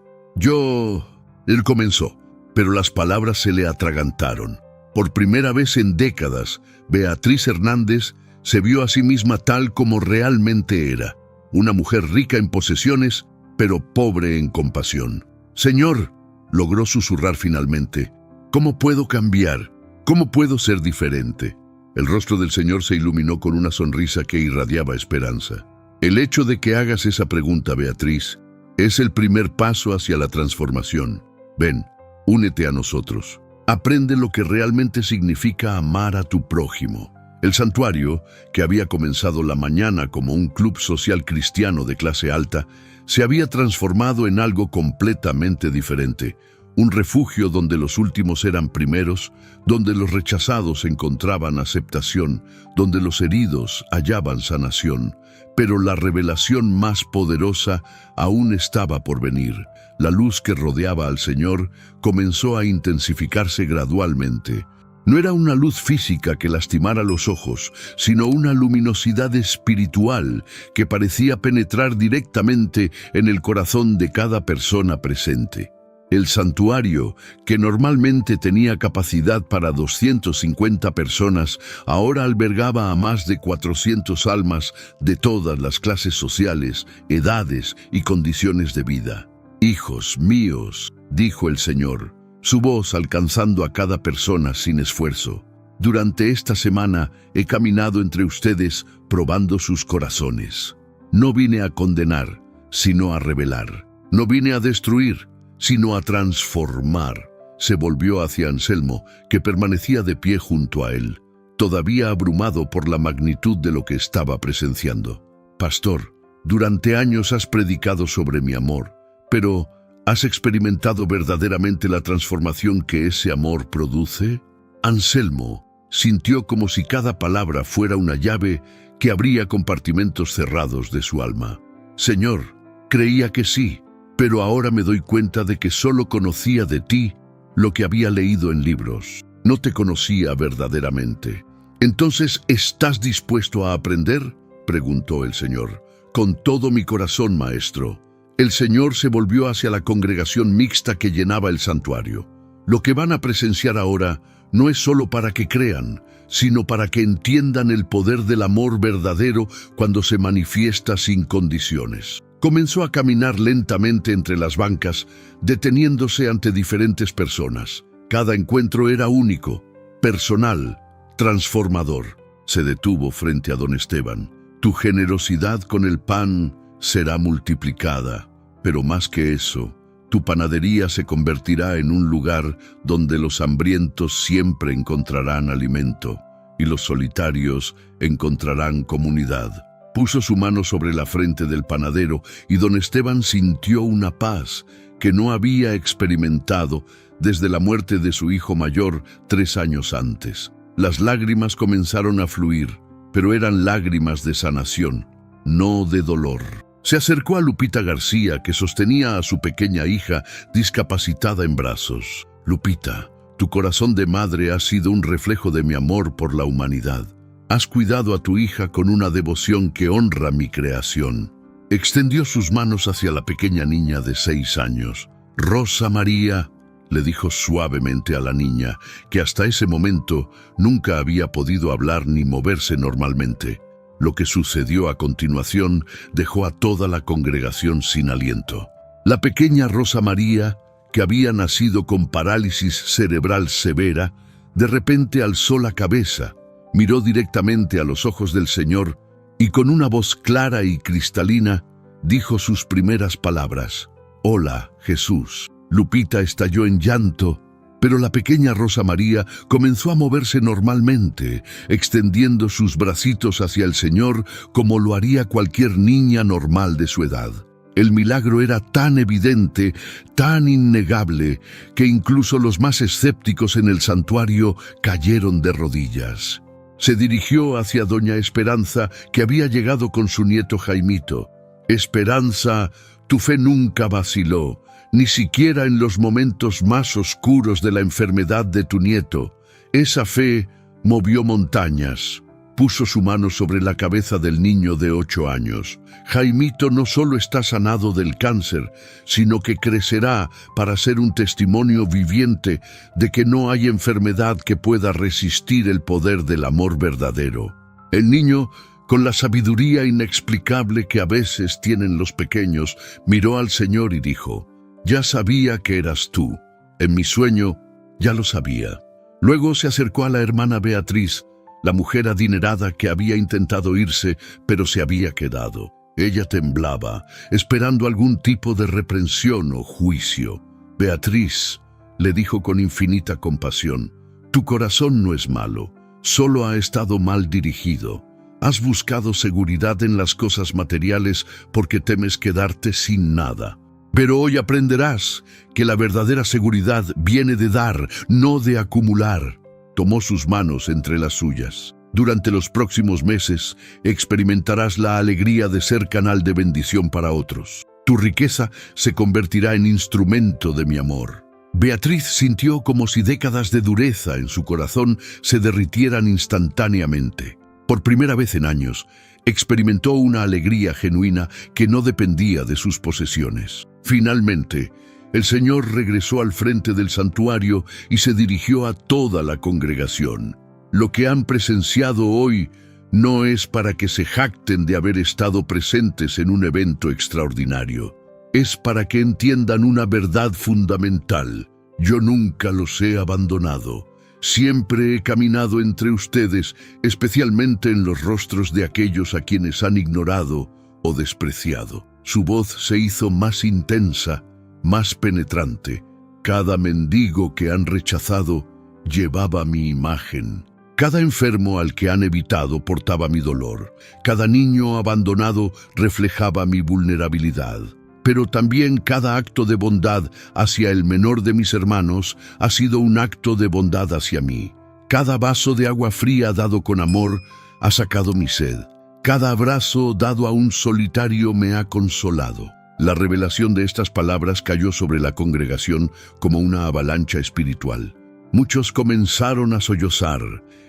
Él comenzó, pero las palabras se le atragantaron. Por primera vez en décadas, Beatriz Hernández se vio a sí misma tal como realmente era, una mujer rica en posesiones, pero pobre en compasión. «Señor», logró susurrar finalmente, «¿cómo puedo cambiar? ¿Cómo puedo ser diferente?» El rostro del Señor se iluminó con una sonrisa que irradiaba esperanza. «El hecho de que hagas esa pregunta, Beatriz, es el primer paso hacia la transformación. Ven, únete a nosotros. Aprende lo que realmente significa amar a tu prójimo». El santuario, que había comenzado la mañana como un club social cristiano de clase alta, se había transformado en algo completamente diferente. Un refugio donde los últimos eran primeros, donde los rechazados encontraban aceptación, donde los heridos hallaban sanación. Pero la revelación más poderosa aún estaba por venir. La luz que rodeaba al Señor comenzó a intensificarse gradualmente. No era una luz física que lastimara los ojos, sino una luminosidad espiritual que parecía penetrar directamente en el corazón de cada persona presente. El santuario, que normalmente tenía capacidad para 250 personas, ahora albergaba a más de 400 almas de todas las clases sociales, edades y condiciones de vida. «Hijos míos», dijo el Señor, su voz alcanzando a cada persona sin esfuerzo. «Durante esta semana he caminado entre ustedes probando sus corazones. No vine a condenar, sino a revelar. No vine a destruir, sino a transformar». Se volvió hacia Anselmo, que permanecía de pie junto a él, todavía abrumado por la magnitud de lo que estaba presenciando. «Pastor, durante años has predicado sobre mi amor, pero ¿has experimentado verdaderamente la transformación que ese amor produce?» Anselmo sintió como si cada palabra fuera una llave que abría compartimentos cerrados de su alma. «Señor, creía que sí, pero ahora me doy cuenta de que solo conocía de ti lo que había leído en libros. No te conocía verdaderamente». «Entonces, ¿estás dispuesto a aprender?», preguntó el Señor. «Con todo mi corazón, maestro». El Señor se volvió hacia la congregación mixta que llenaba el santuario. «Lo que van a presenciar ahora no es solo para que crean, sino para que entiendan el poder del amor verdadero cuando se manifiesta sin condiciones». Comenzó a caminar lentamente entre las bancas, deteniéndose ante diferentes personas. Cada encuentro era único, personal, transformador. Se detuvo frente a don Esteban. «Tu generosidad con el pan será multiplicada, pero más que eso, tu panadería se convertirá en un lugar donde los hambrientos siempre encontrarán alimento y los solitarios encontrarán comunidad». Puso su mano sobre la frente del panadero y don Esteban sintió una paz que no había experimentado desde la muerte de su hijo mayor 3 años antes. Las lágrimas comenzaron a fluir, pero eran lágrimas de sanación, no de dolor. Se acercó a Lupita García, que sostenía a su pequeña hija discapacitada en brazos. «Lupita, tu corazón de madre ha sido un reflejo de mi amor por la humanidad. Has cuidado a tu hija con una devoción que honra mi creación». Extendió sus manos hacia la pequeña niña de 6 años. «Rosa María», le dijo suavemente a la niña, que hasta ese momento nunca había podido hablar ni moverse normalmente. Lo que sucedió a continuación dejó a toda la congregación sin aliento. La pequeña Rosa María, que había nacido con parálisis cerebral severa, de repente alzó la cabeza, miró directamente a los ojos del Señor y con una voz clara y cristalina dijo sus primeras palabras: «Hola, Jesús». Lupita estalló en llanto, pero la pequeña Rosa María comenzó a moverse normalmente, extendiendo sus bracitos hacia el Señor como lo haría cualquier niña normal de su edad. El milagro era tan evidente, tan innegable, que incluso los más escépticos en el santuario cayeron de rodillas. Se dirigió hacia doña Esperanza, que había llegado con su nieto Jaimito. «Esperanza, tu fe nunca vaciló, ni siquiera en los momentos más oscuros de la enfermedad de tu nieto. Esa fe movió montañas». Puso su mano sobre la cabeza del niño de 8 años. Jaimito no solo está sanado del cáncer, sino que crecerá para ser un testimonio viviente de que no hay enfermedad que pueda resistir el poder del amor verdadero. El niño, con la sabiduría inexplicable que a veces tienen los pequeños, miró al Señor y dijo: «Ya sabía que eras tú. En mi sueño ya lo sabía». Luego se acercó a la hermana Beatriz, la mujer adinerada que había intentado irse, pero se había quedado. Ella temblaba, esperando algún tipo de reprensión o juicio. «Beatriz», le dijo con infinita compasión, «tu corazón no es malo, solo ha estado mal dirigido. Has buscado seguridad en las cosas materiales porque temes quedarte sin nada. Pero hoy aprenderás que la verdadera seguridad viene de dar, no de acumular». Tomó sus manos entre las suyas. «Durante los próximos meses experimentarás la alegría de ser canal de bendición para otros. Tu riqueza se convertirá en instrumento de mi amor». Beatriz sintió como si décadas de dureza en su corazón se derritieran instantáneamente. Por primera vez en años, experimentó una alegría genuina que no dependía de sus posesiones. Finalmente, el Señor regresó al frente del santuario y se dirigió a toda la congregación. «Lo que han presenciado hoy no es para que se jacten de haber estado presentes en un evento extraordinario. Es para que entiendan una verdad fundamental. Yo nunca los he abandonado. Siempre he caminado entre ustedes, especialmente en los rostros de aquellos a quienes han ignorado o despreciado». Su voz se hizo más intensa, más penetrante. «Cada mendigo que han rechazado llevaba mi imagen. Cada enfermo al que han evitado portaba mi dolor. Cada niño abandonado reflejaba mi vulnerabilidad. Pero también cada acto de bondad hacia el menor de mis hermanos ha sido un acto de bondad hacia mí. Cada vaso de agua fría dado con amor ha sacado mi sed. Cada abrazo dado a un solitario me ha consolado». La revelación de estas palabras cayó sobre la congregación como una avalancha espiritual. Muchos comenzaron a sollozar,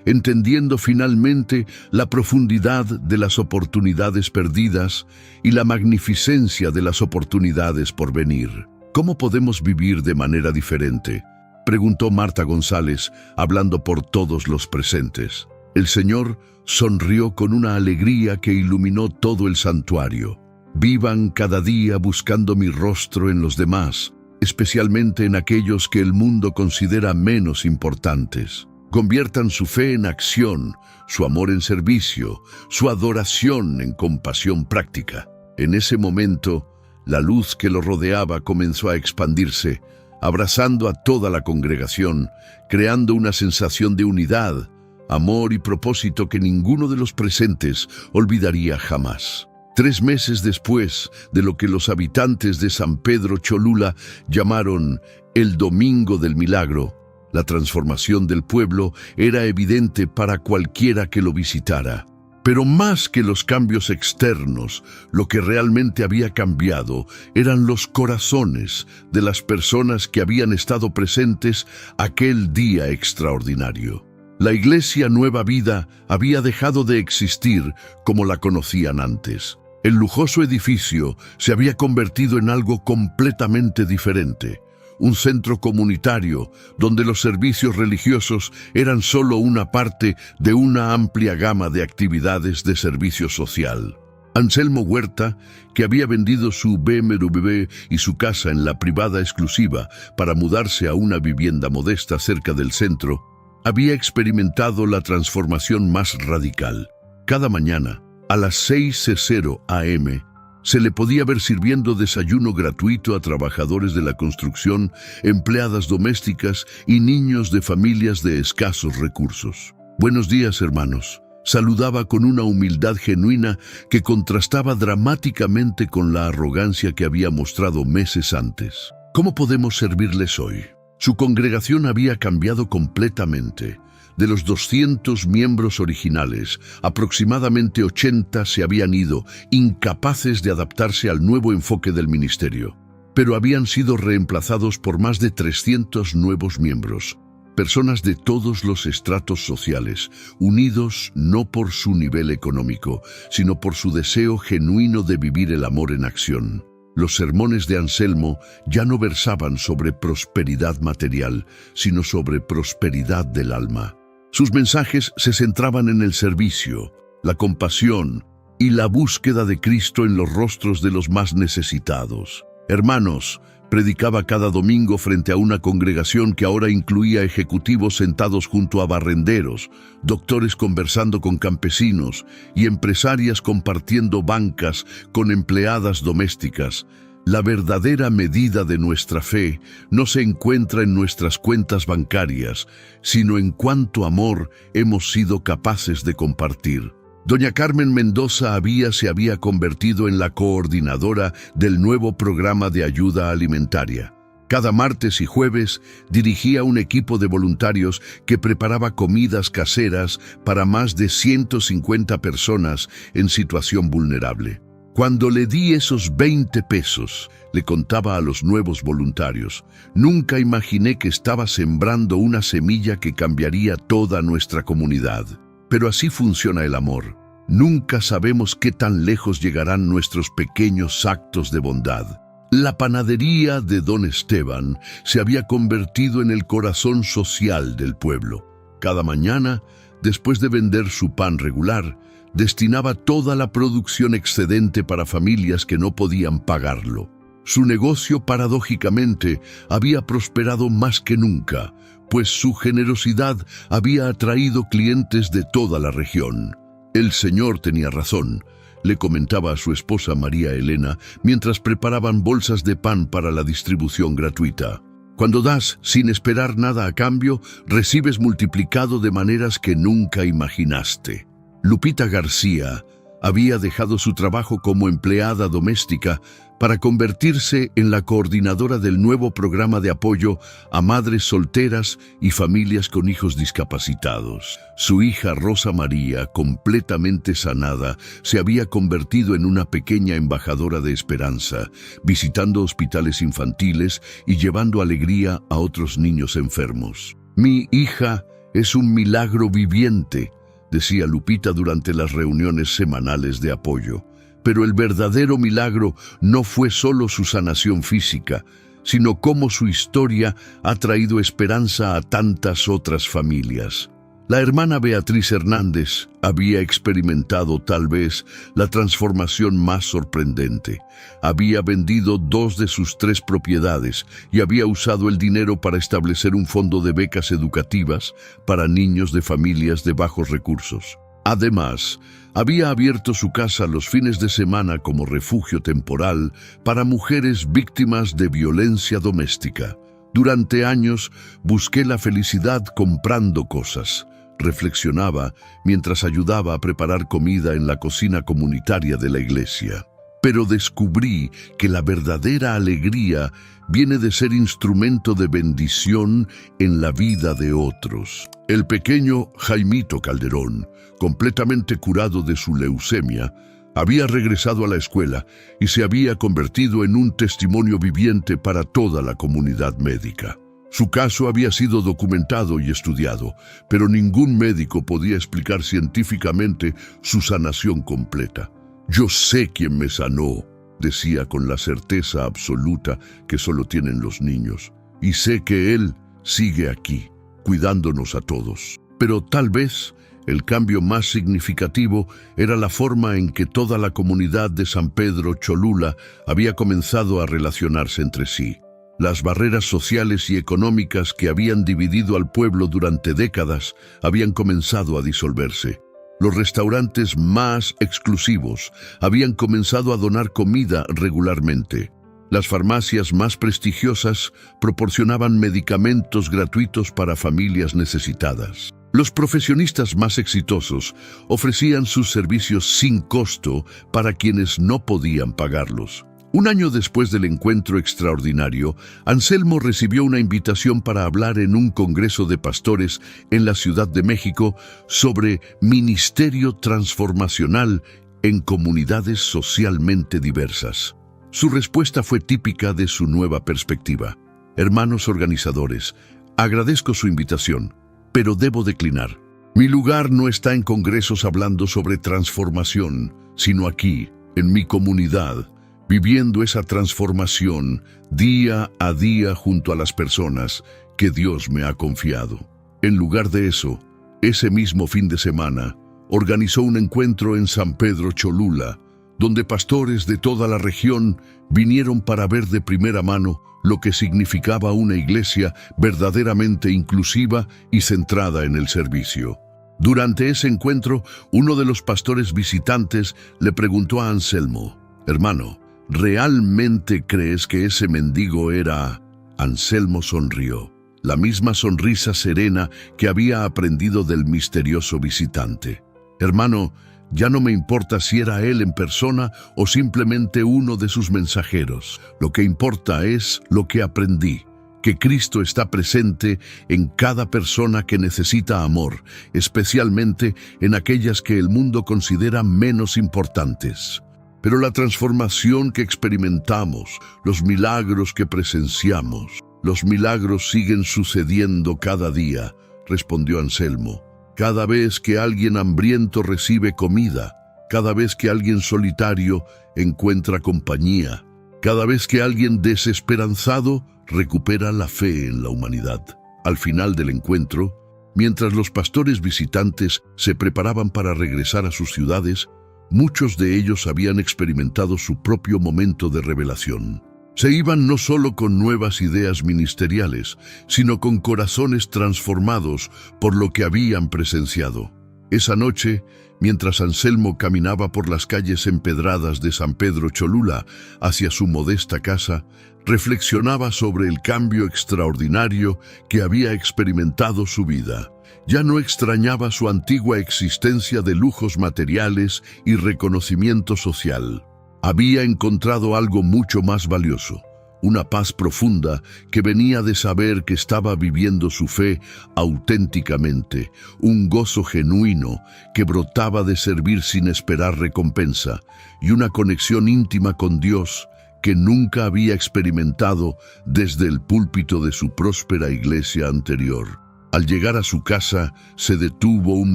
entendiendo finalmente la profundidad de las oportunidades perdidas y la magnificencia de las oportunidades por venir. «¿Cómo podemos vivir de manera diferente?», preguntó Marta González, hablando por todos los presentes. El Señor sonrió con una alegría que iluminó todo el santuario. «Vivan cada día buscando mi rostro en los demás, especialmente en aquellos que el mundo considera menos importantes. Conviertan su fe en acción, su amor en servicio, su adoración en compasión práctica». En ese momento, la luz que lo rodeaba comenzó a expandirse, abrazando a toda la congregación, creando una sensación de unidad, amor y propósito que ninguno de los presentes olvidaría jamás. 3 meses después de lo que los habitantes de San Pedro Cholula llamaron el Domingo del Milagro, la transformación del pueblo era evidente para cualquiera que lo visitara. Pero más que los cambios externos, lo que realmente había cambiado eran los corazones de las personas que habían estado presentes aquel día extraordinario. La Iglesia Nueva Vida había dejado de existir como la conocían antes. El lujoso edificio se había convertido en algo completamente diferente. Un centro comunitario donde los servicios religiosos eran solo una parte de una amplia gama de actividades de servicio social. Anselmo Huerta, que había vendido su BMW y su casa en la privada exclusiva para mudarse a una vivienda modesta cerca del centro, había experimentado la transformación más radical. Cada mañana, a las 6:00 a.m., se le podía ver sirviendo desayuno gratuito a trabajadores de la construcción, empleadas domésticas y niños de familias de escasos recursos. «Buenos días, hermanos», Saludaba con una humildad genuina que contrastaba dramáticamente con la arrogancia que había mostrado meses antes. ¿Cómo podemos servirles hoy? Su congregación había cambiado completamente. De los 200 miembros originales, aproximadamente 80 se habían ido, incapaces de adaptarse al nuevo enfoque del ministerio. Pero habían sido reemplazados por más de 300 nuevos miembros, personas de todos los estratos sociales, unidos no por su nivel económico, sino por su deseo genuino de vivir el amor en acción. Los sermones de Anselmo ya no versaban sobre prosperidad material, sino sobre prosperidad del alma. Sus mensajes se centraban en el servicio, la compasión y la búsqueda de Cristo en los rostros de los más necesitados. Hermanos, predicaba cada domingo frente a una congregación que ahora incluía ejecutivos sentados junto a barrenderos, doctores conversando con campesinos y empresarias compartiendo bancas con empleadas domésticas. La verdadera medida de nuestra fe no se encuentra en nuestras cuentas bancarias, sino en cuánto amor hemos sido capaces de compartir. Doña Carmen Mendoza se había convertido en la coordinadora del nuevo programa de ayuda alimentaria. Cada martes y jueves dirigía un equipo de voluntarios que preparaba comidas caseras para más de 150 personas en situación vulnerable. Cuando le di esos 20 pesos, le contaba a los nuevos voluntarios, nunca imaginé que estaba sembrando una semilla que cambiaría toda nuestra comunidad. Pero así funciona el amor. Nunca sabemos qué tan lejos llegarán nuestros pequeños actos de bondad. La panadería de Don Esteban se había convertido en el corazón social del pueblo. Cada mañana, después de vender su pan regular, destinaba toda la producción excedente para familias que no podían pagarlo. Su negocio, paradójicamente, había prosperado más que nunca, pues su generosidad había atraído clientes de toda la región. El Señor tenía razón, le comentaba a su esposa María Elena mientras preparaban bolsas de pan para la distribución gratuita. Cuando das sin esperar nada a cambio, recibes multiplicado de maneras que nunca imaginaste. Lupita García había dejado su trabajo como empleada doméstica para convertirse en la coordinadora del nuevo programa de apoyo a madres solteras y familias con hijos discapacitados. Su hija Rosa María, completamente sanada, se había convertido en una pequeña embajadora de esperanza, visitando hospitales infantiles y llevando alegría a otros niños enfermos. Mi hija es un milagro viviente, decía Lupita durante las reuniones semanales de apoyo. Pero el verdadero milagro no fue solo su sanación física, sino cómo su historia ha traído esperanza a tantas otras familias. La hermana Beatriz Hernández había experimentado tal vez la transformación más sorprendente. Había vendido 2 de sus 3 propiedades y había usado el dinero para establecer un fondo de becas educativas para niños de familias de bajos recursos. Además, había abierto su casa los fines de semana como refugio temporal para mujeres víctimas de violencia doméstica. Durante años busqué la felicidad comprando cosas, reflexionaba mientras ayudaba a preparar comida en la cocina comunitaria de la iglesia. Pero descubrí que la verdadera alegría viene de ser instrumento de bendición en la vida de otros. El pequeño Jaimito Calderón, completamente curado de su leucemia, había regresado a la escuela y se había convertido en un testimonio viviente para toda la comunidad médica. Su caso había sido documentado y estudiado, pero ningún médico podía explicar científicamente su sanación completa. «Yo sé quién me sanó», decía con la certeza absoluta que solo tienen los niños, «y sé que Él sigue aquí, cuidándonos a todos». Pero tal vez el cambio más significativo era la forma en que toda la comunidad de San Pedro Cholula había comenzado a relacionarse entre sí. Las barreras sociales y económicas que habían dividido al pueblo durante décadas habían comenzado a disolverse. Los restaurantes más exclusivos habían comenzado a donar comida regularmente. Las farmacias más prestigiosas proporcionaban medicamentos gratuitos para familias necesitadas. Los profesionistas más exitosos ofrecían sus servicios sin costo para quienes no podían pagarlos. Un año después del encuentro extraordinario, Anselmo recibió una invitación para hablar en un congreso de pastores en la Ciudad de México sobre ministerio transformacional en comunidades socialmente diversas. Su respuesta fue típica de su nueva perspectiva. Hermanos organizadores, agradezco su invitación, pero debo declinar. Mi lugar no está en congresos hablando sobre transformación, sino aquí, en mi comunidad, viviendo esa transformación día a día junto a las personas que Dios me ha confiado. En lugar de eso, ese mismo fin de semana, organizó un encuentro en San Pedro Cholula, donde pastores de toda la región vinieron para ver de primera mano lo que significaba una iglesia verdaderamente inclusiva y centrada en el servicio. Durante ese encuentro, uno de los pastores visitantes le preguntó a Anselmo: «Hermano, ¿realmente crees que ese mendigo era...?» Anselmo sonrió, la misma sonrisa serena que había aprendido del misterioso visitante. «Hermano, ya no me importa si era él en persona o simplemente uno de sus mensajeros. Lo que importa es lo que aprendí, que Cristo está presente en cada persona que necesita amor, especialmente en aquellas que el mundo considera menos importantes. Pero la transformación que experimentamos, los milagros que presenciamos, los milagros siguen sucediendo cada día», respondió Anselmo. «Cada vez que alguien hambriento recibe comida, cada vez que alguien solitario encuentra compañía, cada vez que alguien desesperanzado recupera la fe en la humanidad». Al final del encuentro, mientras los pastores visitantes se preparaban para regresar a sus ciudades, muchos de ellos habían experimentado su propio momento de revelación. Se iban no solo con nuevas ideas ministeriales, sino con corazones transformados por lo que habían presenciado. Esa noche, mientras Anselmo caminaba por las calles empedradas de San Pedro Cholula hacia su modesta casa, reflexionaba sobre el cambio extraordinario que había experimentado su vida. Ya no extrañaba su antigua existencia de lujos materiales y reconocimiento social. Había encontrado algo mucho más valioso, una paz profunda que venía de saber que estaba viviendo su fe auténticamente, un gozo genuino que brotaba de servir sin esperar recompensa, y una conexión íntima con Dios que nunca había experimentado desde el púlpito de su próspera iglesia anterior. Al llegar a su casa, se detuvo un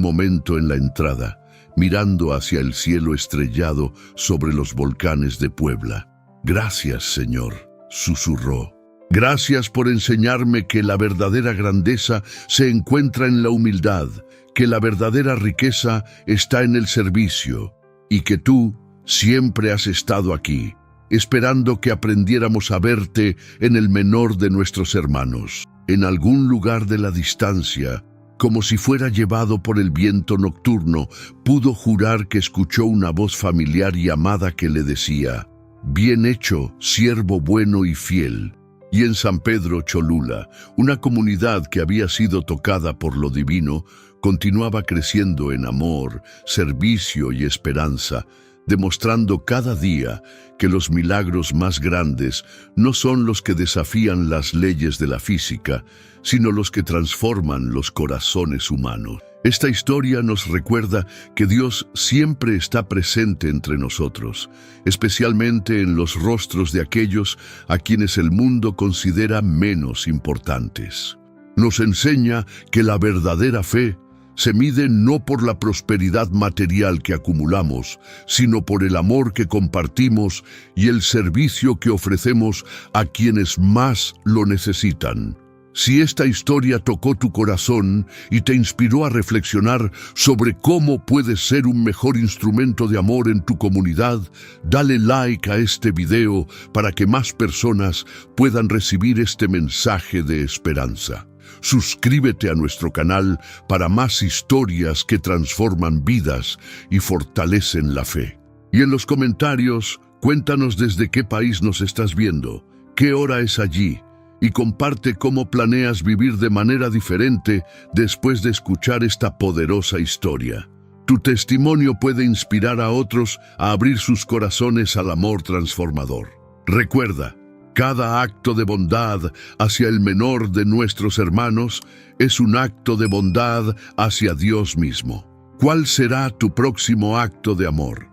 momento en la entrada, mirando hacia el cielo estrellado sobre los volcanes de Puebla. «Gracias, Señor», susurró. «Gracias por enseñarme que la verdadera grandeza se encuentra en la humildad, que la verdadera riqueza está en el servicio, y que tú siempre has estado aquí, esperando que aprendiéramos a verte en el menor de nuestros hermanos, en algún lugar de la distancia». Como si fuera llevado por el viento nocturno, pudo jurar que escuchó una voz familiar y amada que le decía: «Bien hecho, siervo bueno y fiel». Y en San Pedro Cholula, una comunidad que había sido tocada por lo divino, continuaba creciendo en amor, servicio y esperanza, demostrando cada día que los milagros más grandes no son los que desafían las leyes de la física, sino los que transforman los corazones humanos. Esta historia nos recuerda que Dios siempre está presente entre nosotros, especialmente en los rostros de aquellos a quienes el mundo considera menos importantes. Nos enseña que la verdadera fe se mide no por la prosperidad material que acumulamos, sino por el amor que compartimos y el servicio que ofrecemos a quienes más lo necesitan. Si esta historia tocó tu corazón y te inspiró a reflexionar sobre cómo puedes ser un mejor instrumento de amor en tu comunidad, dale like a este video para que más personas puedan recibir este mensaje de esperanza. Suscríbete a nuestro canal para más historias que transforman vidas y fortalecen la fe. Y en los comentarios, cuéntanos desde qué país nos estás viendo, qué hora es allí, y comparte cómo planeas vivir de manera diferente después de escuchar esta poderosa historia. Tu testimonio puede inspirar a otros a abrir sus corazones al amor transformador. Recuerda, cada acto de bondad hacia el menor de nuestros hermanos es un acto de bondad hacia Dios mismo. ¿Cuál será tu próximo acto de amor?